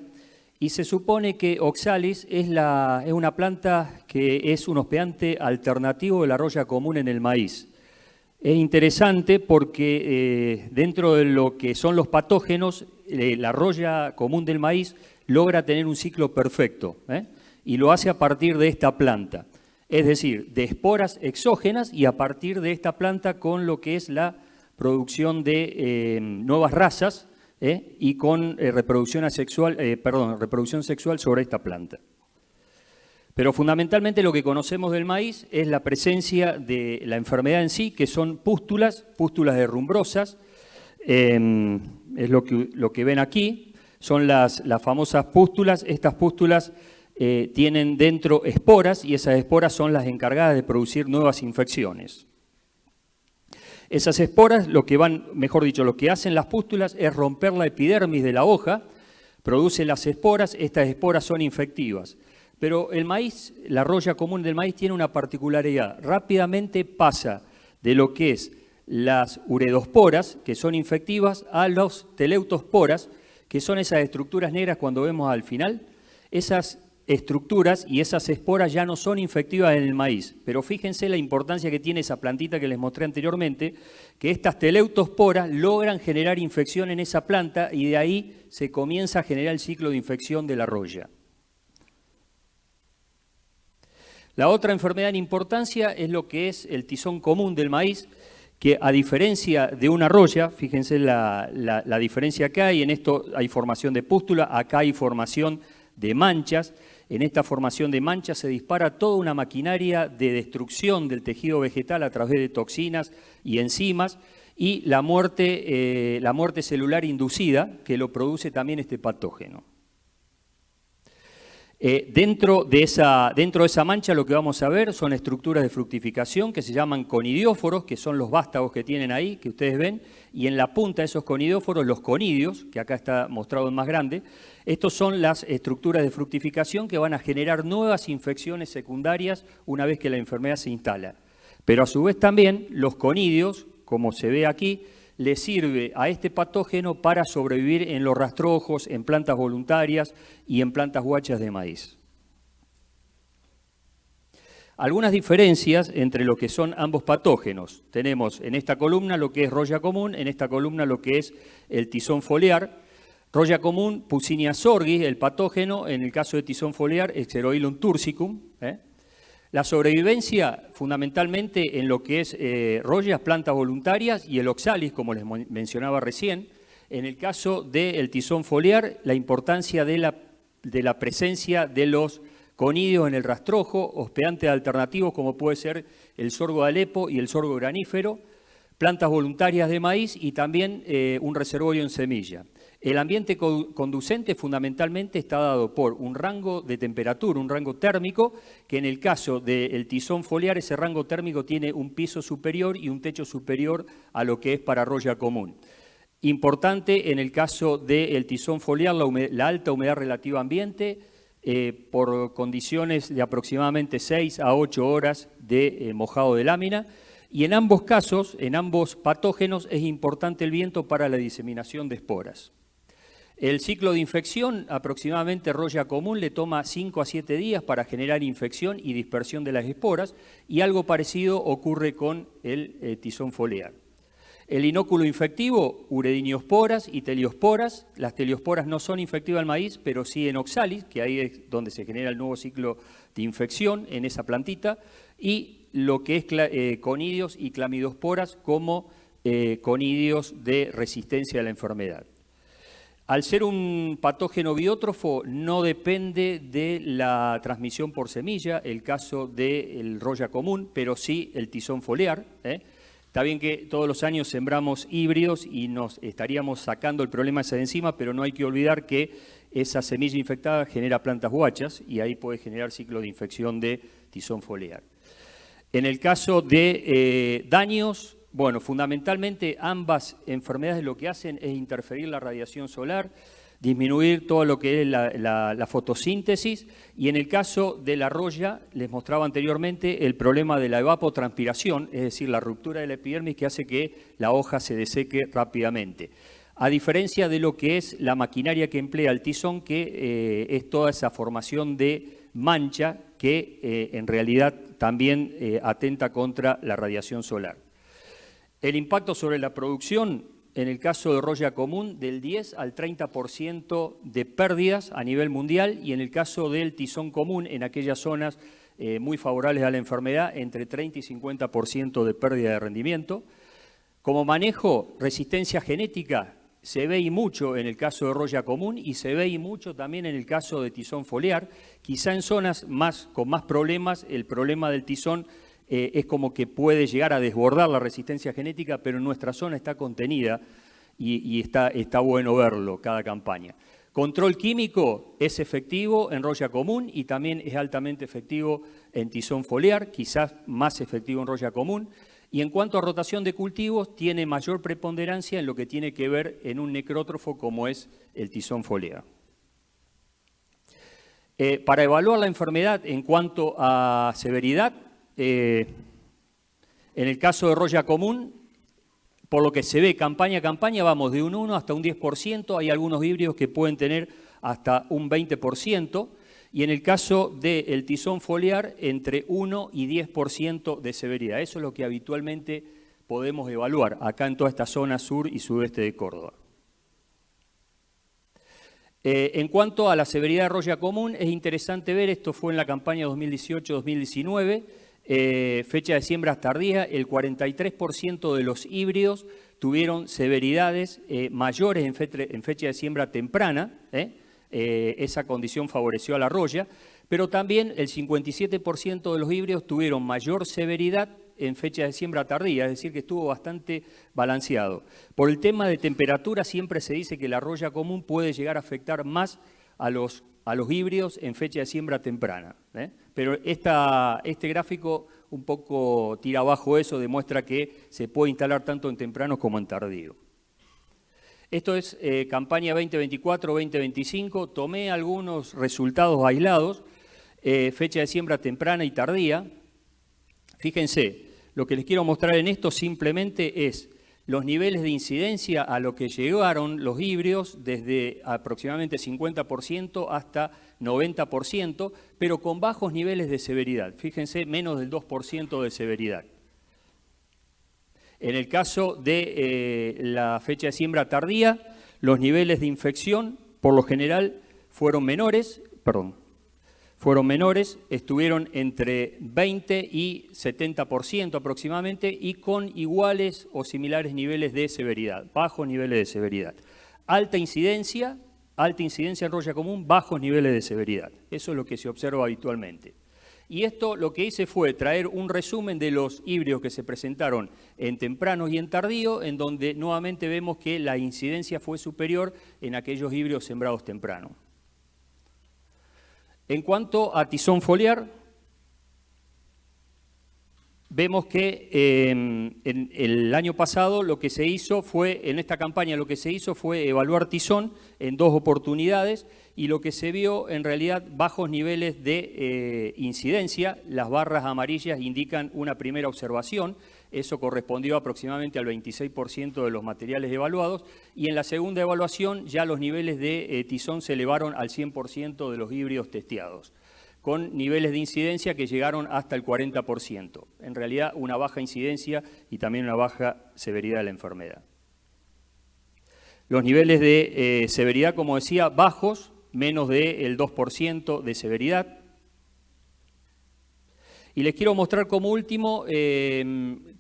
Y se supone que oxalis es una planta que es un hospedante alternativo de la roya común en el maíz. Es interesante porque dentro de lo que son los patógenos, la roya común del maíz logra tener un ciclo perfecto, y lo hace a partir de esta planta. Es decir, de esporas exógenas y a partir de esta planta con lo que es la producción de nuevas razas y con reproducción sexual sobre esta planta. Pero fundamentalmente lo que conocemos del maíz es la presencia de la enfermedad en sí, que son pústulas derrumbrosas. Es lo que ven aquí, son las famosas pústulas. Estas pústulas tienen dentro esporas y esas esporas son las encargadas de producir nuevas infecciones. Esas esporas, lo que hacen las pústulas es romper la epidermis de la hoja, producen las esporas, estas esporas son infectivas. Pero el maíz, la roya común del maíz tiene una particularidad. Rápidamente pasa de lo que es las uredosporas, que son infectivas, a los teleutosporas, que son esas estructuras negras cuando vemos al final. Esas estructuras y esas esporas ya no son infectivas en el maíz. Pero fíjense la importancia que tiene esa plantita que les mostré anteriormente, que estas teleutosporas logran generar infección en esa planta y de ahí se comienza a generar el ciclo de infección de la roya. La otra enfermedad en importancia es lo que es el tizón común del maíz, que a diferencia de una roya, fíjense la diferencia que hay, en esto hay formación de pústula, acá hay formación de manchas. En esta formación de manchas se dispara toda una maquinaria de destrucción del tejido vegetal a través de toxinas y enzimas y la muerte celular inducida, que lo produce también este patógeno. Dentro de esa mancha lo que vamos a ver son estructuras de fructificación que se llaman conidióforos, que son los vástagos que tienen ahí, que ustedes ven, y en la punta de esos conidióforos los conidios, que acá está mostrado en más grande. Estos son las estructuras de fructificación que van a generar nuevas infecciones secundarias una vez que la enfermedad se instala. Pero a su vez también los conidios, como se ve aquí, le sirve a este patógeno para sobrevivir en los rastrojos, en plantas voluntarias y en plantas guachas de maíz. Algunas diferencias entre lo que son ambos patógenos. Tenemos en esta columna lo que es roya común, en esta columna lo que es el tizón foliar. Roya común, Puccinia sorghis, el patógeno, en el caso de tizón foliar, Xeroilum tursicum. La sobrevivencia fundamentalmente en lo que es royas, plantas voluntarias y el oxalis, como les mencionaba recién. En el caso del tizón foliar, la importancia de la presencia de los conidios en el rastrojo, hospedantes alternativos como puede ser el sorgo de Alepo y el sorgo granífero, plantas voluntarias de maíz y también un reservorio en semilla. El ambiente conducente fundamentalmente está dado por un rango de temperatura, un rango térmico, que en el caso del tizón foliar ese rango térmico tiene un piso superior y un techo superior a lo que es para roya común. Importante en el caso del tizón foliar la alta humedad relativa ambiente por condiciones de aproximadamente 6 a 8 horas de mojado de lámina. Y en ambos casos, en ambos patógenos, es importante el viento para la diseminación de esporas. El ciclo de infección, aproximadamente roya común, le toma 5 a 7 días para generar infección y dispersión de las esporas, y algo parecido ocurre con el tizón foliar. El inóculo infectivo, urediniosporas y teliosporas. Las teliosporas no son infectivas al maíz, pero sí en oxalis, que ahí es donde se genera el nuevo ciclo de infección en esa plantita, y lo que es conidios y clamidosporas como conidios de resistencia a la enfermedad. Al ser un patógeno biótrofo, no depende de la transmisión por semilla, el caso del roya común, pero sí el tizón foliar. Está bien que todos los años sembramos híbridos y nos estaríamos sacando el problema ese de encima, pero no hay que olvidar que esa semilla infectada genera plantas guachas y ahí puede generar ciclo de infección de tizón foliar. En el caso de daños, bueno, fundamentalmente ambas enfermedades lo que hacen es interferir la radiación solar, disminuir todo lo que es la fotosíntesis, y en el caso de la roya, les mostraba anteriormente el problema de la evapotranspiración, es decir, la ruptura de la epidermis que hace que la hoja se deseque rápidamente. A diferencia de lo que es la maquinaria que emplea el tizón, que es toda esa formación de mancha que en realidad también atenta contra la radiación solar. El impacto sobre la producción, en el caso de roya común, del 10 al 30% de pérdidas a nivel mundial, y en el caso del tizón común, en aquellas zonas muy favorables a la enfermedad, entre 30 y 50% de pérdida de rendimiento. Como manejo, resistencia genética, se ve y mucho en el caso de roya común y se ve y mucho también en el caso de tizón foliar. Quizá en zonas con más problemas, el problema del tizón es como que puede llegar a desbordar la resistencia genética, pero en nuestra zona está contenida y está bueno verlo cada campaña. Control químico es efectivo en roya común y también es altamente efectivo en tizón foliar, quizás más efectivo en roya común. Y en cuanto a rotación de cultivos, tiene mayor preponderancia en lo que tiene que ver en un necrótrofo como es el tizón foliar. Para evaluar la enfermedad en cuanto a severidad, en el caso de roya común, por lo que se ve campaña a campaña, vamos de un 1 hasta un 10%, hay algunos híbridos que pueden tener hasta un 20%, y en el caso del tizón foliar, entre 1 y 10% de severidad. Eso es lo que habitualmente podemos evaluar acá en toda esta zona sur y sudeste de Córdoba. En cuanto a la severidad de roya común, es interesante ver, esto fue en la campaña 2018-2019, fecha de siembras tardías, el 43% de los híbridos tuvieron severidades mayores en fecha de siembra temprana, esa condición favoreció a la roya, pero también el 57% de los híbridos tuvieron mayor severidad en fecha de siembra tardía, es decir, que estuvo bastante balanceado. Por el tema de temperatura siempre se dice que la roya común puede llegar a afectar más a los híbridos en fecha de siembra temprana. Pero este gráfico un poco tira abajo eso, demuestra que se puede instalar tanto en temprano como en tardío. Esto es campaña 2024-2025, tomé algunos resultados aislados, fecha de siembra temprana y tardía. Fíjense, lo que les quiero mostrar en esto simplemente es los niveles de incidencia a lo que llegaron los híbridos desde aproximadamente 50% hasta 90%, pero con bajos niveles de severidad. Fíjense, menos del 2% de severidad. En el caso de la fecha de siembra tardía, los niveles de infección, por lo general, fueron menores, estuvieron entre 20 y 70% aproximadamente y con iguales o similares niveles de severidad, bajos niveles de severidad. Alta incidencia en roya común, bajos niveles de severidad. Eso es lo que se observa habitualmente. Y esto lo que hice fue traer un resumen de los híbridos que se presentaron en tempranos y en tardío, en donde nuevamente vemos que la incidencia fue superior en aquellos híbridos sembrados temprano. En cuanto a tizón foliar, vemos que en el año pasado lo que se hizo fue, en esta campaña lo que se hizo fue evaluar tizón en 2 oportunidades y lo que se vio en realidad bajos niveles de incidencia. Las barras amarillas indican una primera observación, eso correspondió aproximadamente al 26% de los materiales evaluados y en la segunda evaluación ya los niveles de tizón se elevaron al 100% de los híbridos testeados, con niveles de incidencia que llegaron hasta el 40%. En realidad, una baja incidencia y también una baja severidad de la enfermedad. Los niveles de severidad, como decía, bajos, menos del 2% de severidad. Y les quiero mostrar como último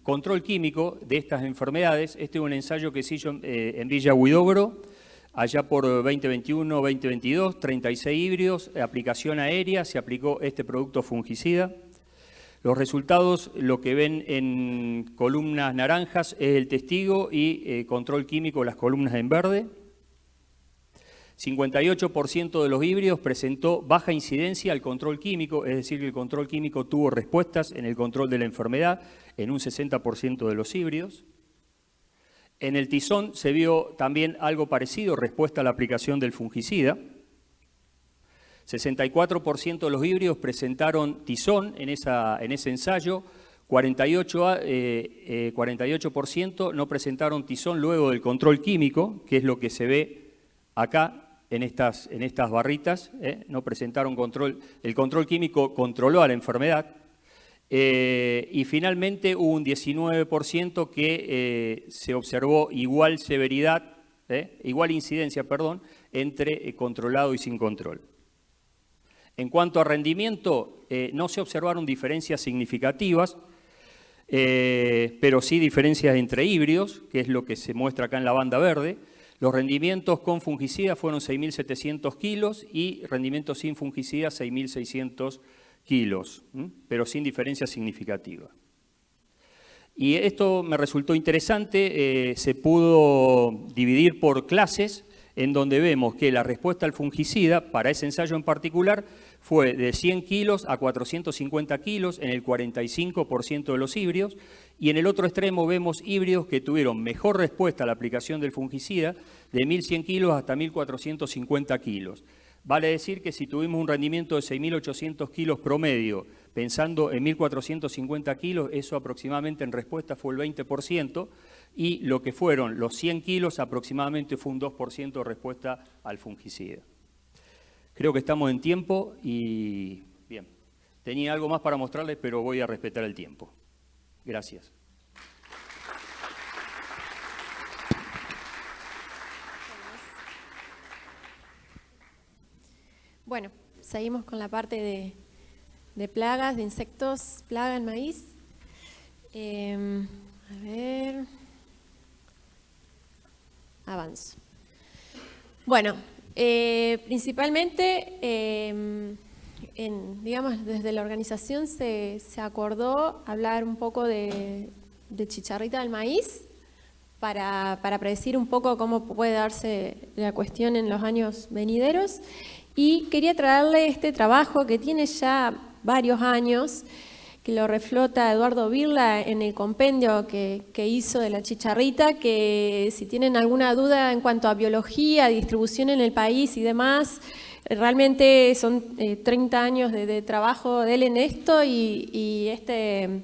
control químico de estas enfermedades. Este es un ensayo que se hizo en Villa Huidobro, allá por 2021-2022, 36 híbridos, aplicación aérea, se aplicó este producto fungicida. Los resultados, lo que ven en columnas naranjas es el testigo y control químico, las columnas en verde. 58% de los híbridos presentó baja incidencia al control químico, es decir, que el control químico tuvo respuestas en el control de la enfermedad en un 60% de los híbridos. En el tizón se vio también algo parecido, respuesta a la aplicación del fungicida. 64% de los híbridos presentaron tizón en ese ensayo, 48% no presentaron tizón luego del control químico, que es lo que se ve acá en estas barritas, no presentaron control, el control químico controló a la enfermedad. Y finalmente hubo un 19% que se observó igual severidad, igual incidencia, perdón, entre controlado y sin control. En cuanto a rendimiento, no se observaron diferencias significativas, pero sí diferencias entre híbridos, que es lo que se muestra acá en la banda verde. Los rendimientos con fungicida fueron 6.700 kilos y rendimientos sin fungicida 6.600 kilos, pero sin diferencia significativa. Y esto me resultó interesante, se pudo dividir por clases, en donde vemos que la respuesta al fungicida, para ese ensayo en particular, fue de 100 kilos a 450 kilos en el 45% de los híbridos, y en el otro extremo vemos híbridos que tuvieron mejor respuesta a la aplicación del fungicida, de 1.100 kilos hasta 1.450 kilos. Vale decir que si tuvimos un rendimiento de 6.800 kilos promedio, pensando en 1.450 kilos, eso aproximadamente en respuesta fue el 20%, y lo que fueron los 100 kilos aproximadamente fue un 2% de respuesta al fungicida. Creo que estamos en tiempo y bien, tenía algo más para mostrarles, pero voy a respetar el tiempo. Gracias. Bueno, seguimos con la parte de plagas, de insectos, plaga en maíz. A ver, avanzo. Bueno, principalmente, digamos, desde la organización se acordó hablar un poco de chicharrita del maíz para predecir un poco cómo puede darse la cuestión en los años venideros. Y quería traerle este trabajo que tiene ya varios años, que lo reflota Eduardo Birla en el compendio que hizo de la chicharrita, que si tienen alguna duda en cuanto a biología, distribución en el país y demás, realmente son 30 años de trabajo de él en esto y este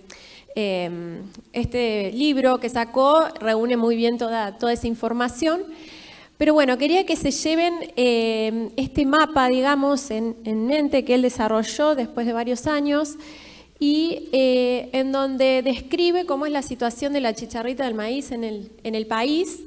libro que sacó reúne muy bien toda esa información. Pero bueno, quería que se lleven este mapa, digamos, en mente que él desarrolló después de varios años y en donde describe cómo es la situación de la chicharrita del maíz en el país.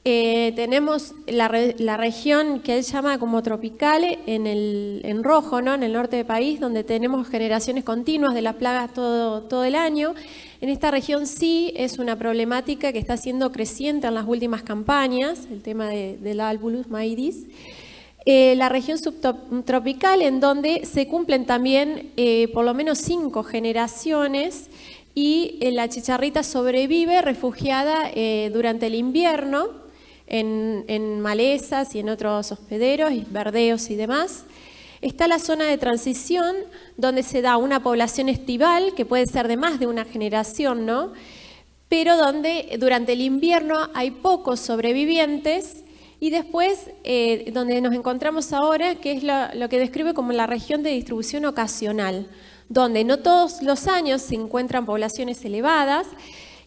Tenemos la región que él llama como tropical en rojo, ¿no? En el norte del país, donde tenemos generaciones continuas de las plagas todo el año. En esta región sí es una problemática que está siendo creciente en las últimas campañas, el tema del Albulus maidis. la región subtropical, en donde se cumplen también por lo menos 5 generaciones y la chicharrita sobrevive refugiada durante el invierno en malezas y en otros hospederos, y verdeos y demás. Está la zona de transición, donde se da una población estival, que puede ser de más de una generación, ¿no? Pero donde durante el invierno hay pocos sobrevivientes. Y después, donde nos encontramos ahora, que es lo que describe como la región de distribución ocasional, donde no todos los años se encuentran poblaciones elevadas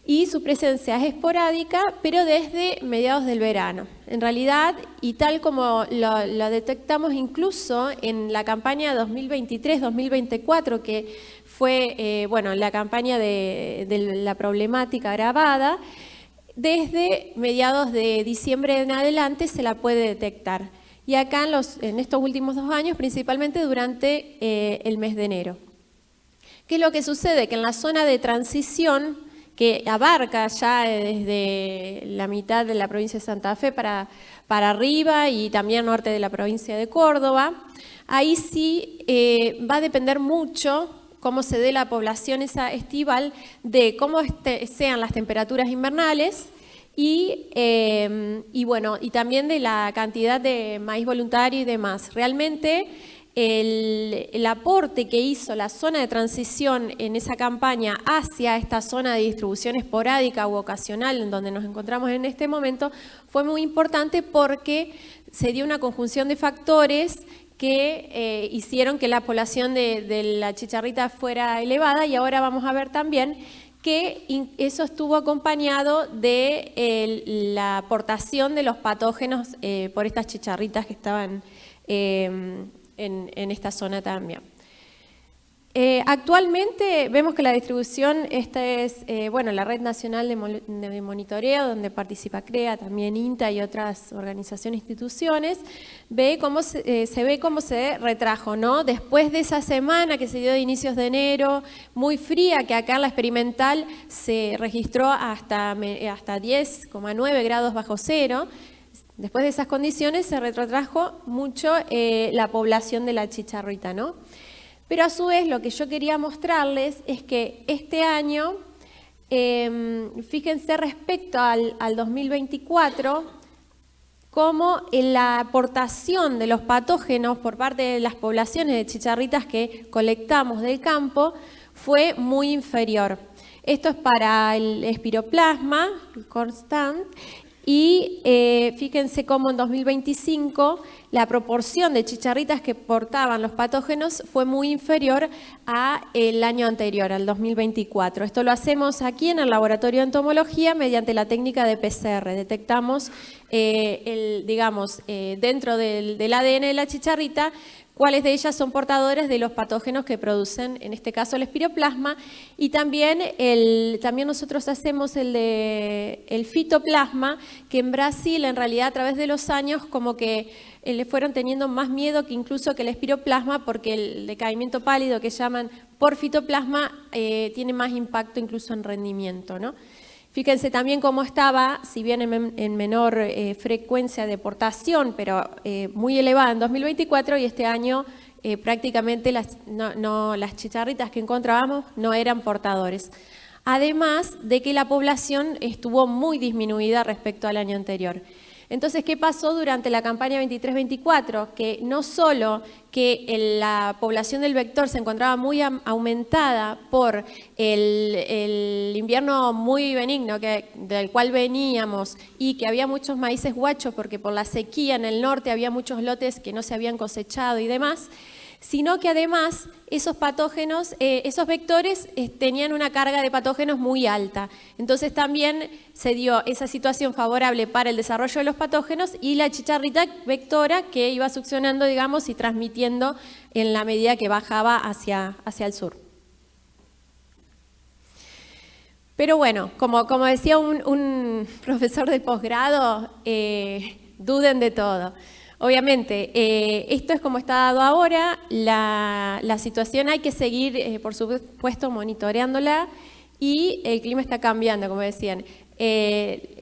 y su presencia es esporádica, pero desde mediados del verano. En realidad, y tal como lo detectamos incluso en la campaña 2023-2024, que fue la campaña de la problemática agravada, desde mediados de diciembre en adelante se la puede detectar. Y acá en estos últimos 2 años, principalmente durante el mes de enero. ¿Qué es lo que sucede? Que en la zona de transición, que abarca ya desde la mitad de la provincia de Santa Fe para arriba y también norte de la provincia de Córdoba, ahí sí va a depender mucho cómo se dé la población esa estival, de cómo sean las temperaturas invernales y también de la cantidad de maíz voluntario y demás. Realmente el aporte que hizo la zona de transición en esa campaña hacia esta zona de distribución esporádica u ocasional en donde nos encontramos en este momento fue muy importante, porque se dio una conjunción de factores que hicieron que la población de la chicharrita fuera elevada, y ahora vamos a ver también que eso estuvo acompañado de la aportación de los patógenos por estas chicharritas que estaban en esta zona también. Actualmente vemos que la distribución, esta es la Red Nacional de Monitoreo, donde participa CREA, también INTA y otras organizaciones e instituciones, se ve cómo se retrajo, ¿no? Después de esa semana que se dio de inicios de enero, muy fría, que acá en la experimental se registró hasta 10,9 grados bajo cero. Después de esas condiciones se retrotrajo mucho la población de la chicharrita, ¿no? Pero a su vez lo que yo quería mostrarles es que este año, fíjense respecto al 2024, cómo la aportación de los patógenos por parte de las poblaciones de chicharritas que colectamos del campo fue muy inferior. Esto es para el espiroplasma, el constant, y fíjense cómo en 2025 la proporción de chicharritas que portaban los patógenos fue muy inferior al año anterior, al 2024. Esto lo hacemos aquí en el laboratorio de entomología mediante la técnica de PCR. Detectamos, dentro del ADN de la chicharrita, cuáles de ellas son portadores de los patógenos que producen, en este caso, el espiroplasma, y también nosotros hacemos el fitoplasma, que en Brasil, en realidad, a través de los años, como que le fueron teniendo más miedo que incluso que el espiroplasma, porque el decaimiento pálido que llaman por fitoplasma tiene más impacto incluso en rendimiento, ¿no? Fíjense también cómo estaba, si bien en menor frecuencia de portación, pero muy elevada en 2024, y este año prácticamente las chicharritas que encontrábamos no eran portadores. Además de que la población estuvo muy disminuida respecto al año anterior. Entonces, ¿qué pasó durante la campaña 23-24? Que no solo que la población del vector se encontraba muy aumentada por el invierno muy benigno del cual veníamos, y que había muchos maíces guachos porque por la sequía en el norte había muchos lotes que no se habían cosechado y demás, sino que además esos patógenos, esos vectores tenían una carga de patógenos muy alta. Entonces también se dio esa situación favorable para el desarrollo de los patógenos y la chicharrita vectora que iba succionando, digamos, y transmitiendo en la medida que bajaba hacia el sur. Pero bueno, como decía un profesor del posgrado, duden de todo. Obviamente, esto es como está dado ahora, la situación hay que seguir, por supuesto, monitoreándola, y el clima está cambiando, como decían.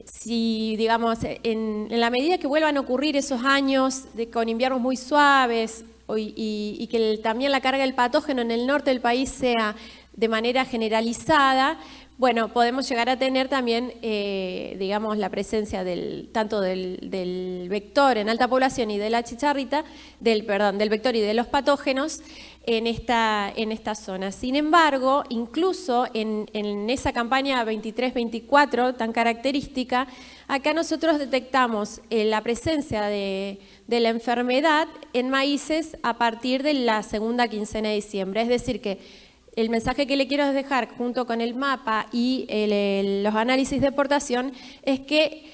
si, digamos, en la medida que vuelvan a ocurrir esos años con inviernos muy suaves y que también la carga del patógeno en el norte del país sea de manera generalizada, bueno, podemos llegar a tener también, digamos, la presencia tanto del vector en alta población y de la chicharrita, del vector y de los patógenos en esta zona. Sin embargo, incluso en esa campaña 23-24 tan característica, acá nosotros detectamos la presencia de la enfermedad en maíces a partir de la segunda quincena de diciembre. Es decir que el mensaje que le quiero dejar junto con el mapa y los análisis de portación es que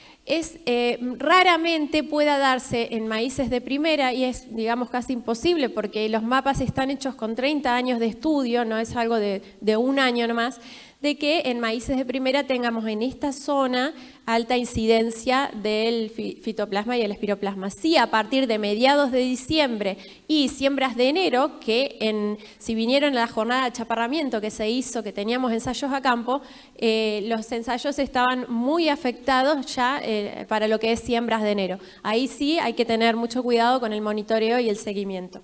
raramente pueda darse en maíces de primera, y es, digamos, casi imposible porque los mapas están hechos con 30 años de estudio, no es algo de un año nomás, de que en maíces de primera tengamos en esta zona alta incidencia del fitoplasma y el espiroplasma. Sí, a partir de mediados de diciembre y siembras de enero, que si vinieron a la jornada de achaparramiento que se hizo, que teníamos ensayos a campo, los ensayos estaban muy afectados ya para lo que es siembras de enero. Ahí sí hay que tener mucho cuidado con el monitoreo y el seguimiento.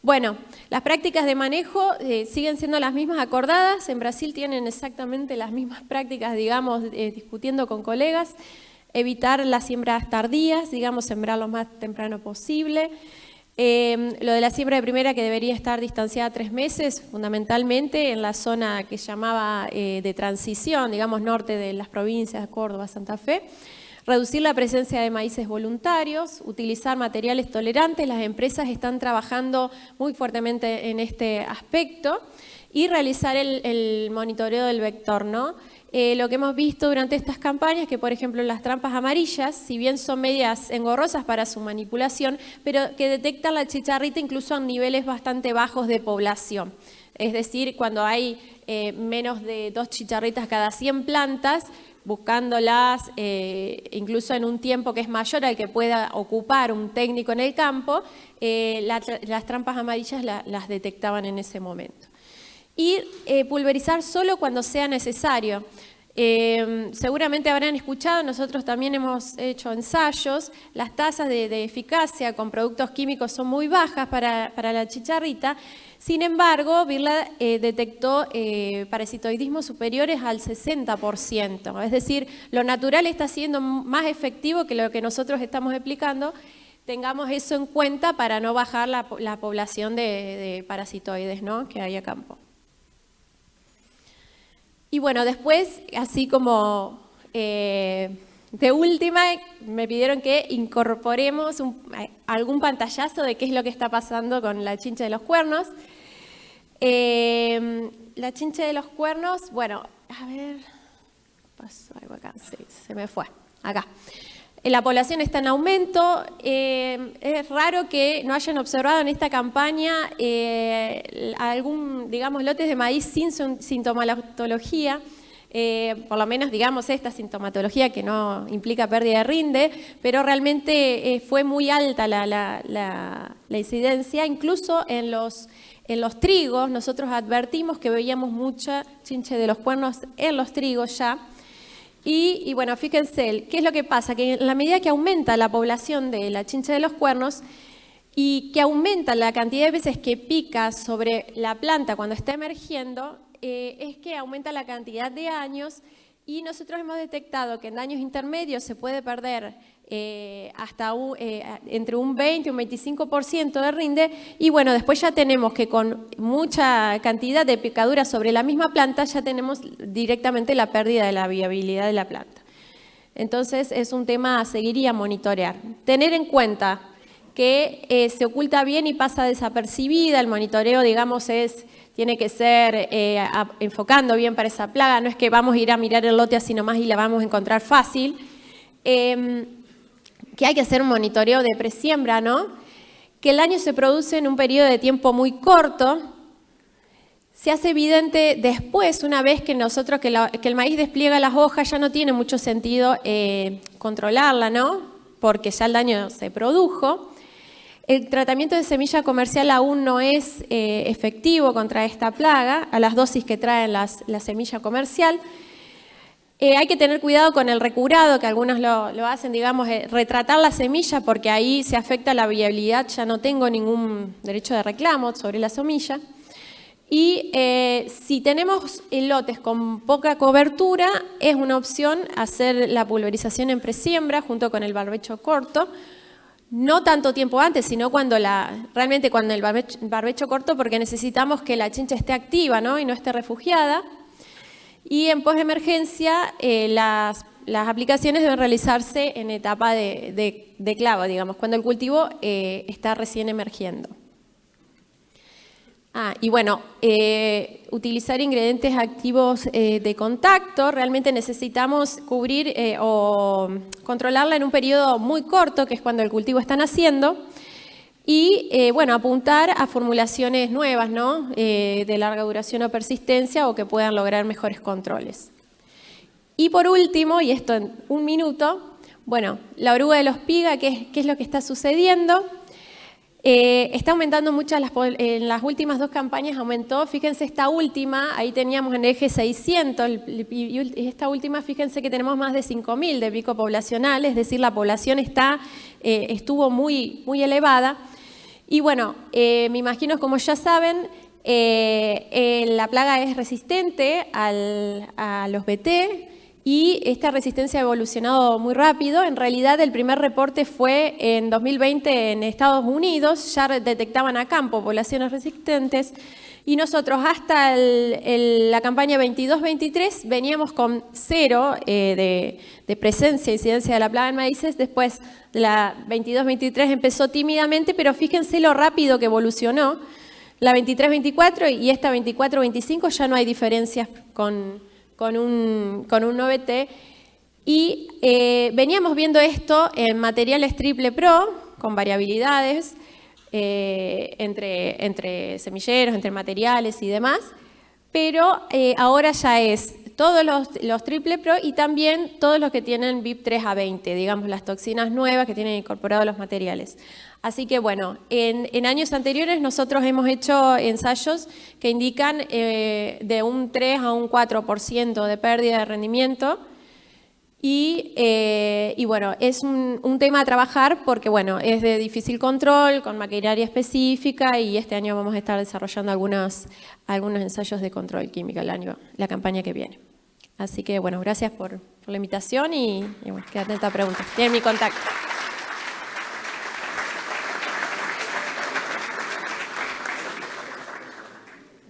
Bueno, las prácticas de manejo siguen siendo las mismas acordadas. En Brasil tienen exactamente las mismas prácticas, digamos, discutiendo con colegas. Evitar las siembras tardías, digamos, sembrar lo más temprano posible. Lo de la siembra de primera, que debería estar distanciada 3 meses, fundamentalmente en la zona que llamaba de transición, digamos, norte de las provincias de Córdoba, Santa Fe. Reducir la presencia de maíces voluntarios, utilizar materiales tolerantes, las empresas están trabajando muy fuertemente en este aspecto, y realizar el monitoreo del vector, ¿no? Lo que hemos visto durante estas campañas, que por ejemplo las trampas amarillas, si bien son medias engorrosas para su manipulación, pero que detectan la chicharrita incluso a niveles bastante bajos de población. Es decir, cuando hay menos de 2 chicharritas cada 100 plantas, buscándolas incluso en un tiempo que es mayor al que pueda ocupar un técnico en el campo, las trampas amarillas las detectaban en ese momento. Y pulverizar solo cuando sea necesario. Seguramente habrán escuchado, nosotros también hemos hecho ensayos, las tasas de eficacia con productos químicos son muy bajas para la chicharrita. Sin embargo, BIRLA detectó parasitoidismos superiores al 60%, es decir, lo natural está siendo más efectivo que lo que nosotros estamos explicando. Tengamos eso en cuenta para no bajar la población de parasitoides, ¿no?, que hay a campo. Y bueno, después, así como de última, me pidieron que incorporemos algún pantallazo de qué es lo que está pasando con la chincha de los cuernos. La chincha de los cuernos, bueno, a ver, pasó algo acá, sí, se me fue, acá. La población está en aumento. Es raro que no hayan observado en esta campaña digamos, lotes de maíz sin sintomatología, por lo menos, digamos, esta sintomatología que no implica pérdida de rinde, pero realmente fue muy alta la incidencia. Incluso en los trigos, nosotros advertimos que veíamos mucha chinche de los cuernos en los trigos ya. Y bueno, fíjense, ¿qué es lo que pasa? Que en la medida que aumenta la población de la chincha de los cuernos y que aumenta la cantidad de veces que pica sobre la planta cuando está emergiendo, es que aumenta la cantidad de años, y nosotros hemos detectado que en daños intermedios se puede perder hasta entre un 20 y un 25% de rinde, y bueno, después ya tenemos que con mucha cantidad de picaduras sobre la misma planta ya tenemos directamente la pérdida de la viabilidad de la planta. Entonces es un tema a seguir y a monitorear. Tener en cuenta que se oculta bien y pasa desapercibida, el monitoreo, digamos, tiene que ser enfocando bien para esa plaga, no es que vamos a ir a mirar el lote así nomás y la vamos a encontrar fácil. Que hay que hacer un monitoreo de presiembra, ¿no? Que el daño se produce en un periodo de tiempo muy corto, se hace evidente después, una vez que que el maíz despliega las hojas, ya no tiene mucho sentido controlarla, ¿no? Porque ya el daño se produjo. El tratamiento de semilla comercial aún no es efectivo contra esta plaga, a las dosis que traen la semilla comercial. Hay que tener cuidado con el recurado, que algunos lo hacen, digamos, retratar la semilla, porque ahí se afecta la viabilidad, ya no tengo ningún derecho de reclamo sobre la semilla. Y si tenemos lotes con poca cobertura, es una opción hacer la pulverización en presiembra junto con el barbecho corto, no tanto tiempo antes, sino realmente cuando el barbecho corto, porque necesitamos que la chincha esté activa, ¿no? Y no esté refugiada. Y en posemergencia, las aplicaciones deben realizarse en etapa de clavo, digamos, cuando el cultivo está recién emergiendo. Y bueno, utilizar ingredientes activos de contacto, realmente necesitamos cubrir o controlarla en un periodo muy corto, que es cuando el cultivo está naciendo, y bueno, apuntar a formulaciones nuevas, ¿no? De larga duración o persistencia o que puedan lograr mejores controles. Y por último, y esto en un minuto, bueno, la oruga de los piga, ¿qué es lo que está sucediendo? Está aumentando mucho, en las últimas 2 campañas aumentó, fíjense esta última, ahí teníamos en el eje 600, y esta última, fíjense que tenemos más de 5.000 de pico poblacional, es decir, la población estuvo muy, muy elevada. Y bueno, me imagino, como ya saben, la plaga es resistente a los BT, y esta resistencia ha evolucionado muy rápido. En realidad, el primer reporte fue en 2020 en Estados Unidos, ya detectaban a campo poblaciones resistentes, y nosotros hasta la campaña 22-23 veníamos con 0 de presencia e incidencia de la plaga en maíces. Después de la 22-23 empezó tímidamente, pero fíjense lo rápido que evolucionó. La 23-24 y esta 24-25 ya no hay diferencias con un OBT, y veníamos viendo esto en materiales triple pro, con variabilidades entre semilleros, entre materiales y demás, pero ahora ya es todos los triple pro y también todos los que tienen VIP 3A20, digamos las toxinas nuevas que tienen incorporados los materiales. Así que bueno, en años anteriores nosotros hemos hecho ensayos que indican de un 3 a un 4% de pérdida de rendimiento, y bueno, es un tema a trabajar porque bueno, es de difícil control, con maquinaria específica, y este año vamos a estar desarrollando algunos ensayos de control químico la campaña que viene. Así que bueno, gracias por la invitación y bueno, quédate atenta a preguntas. Tienen mi contacto.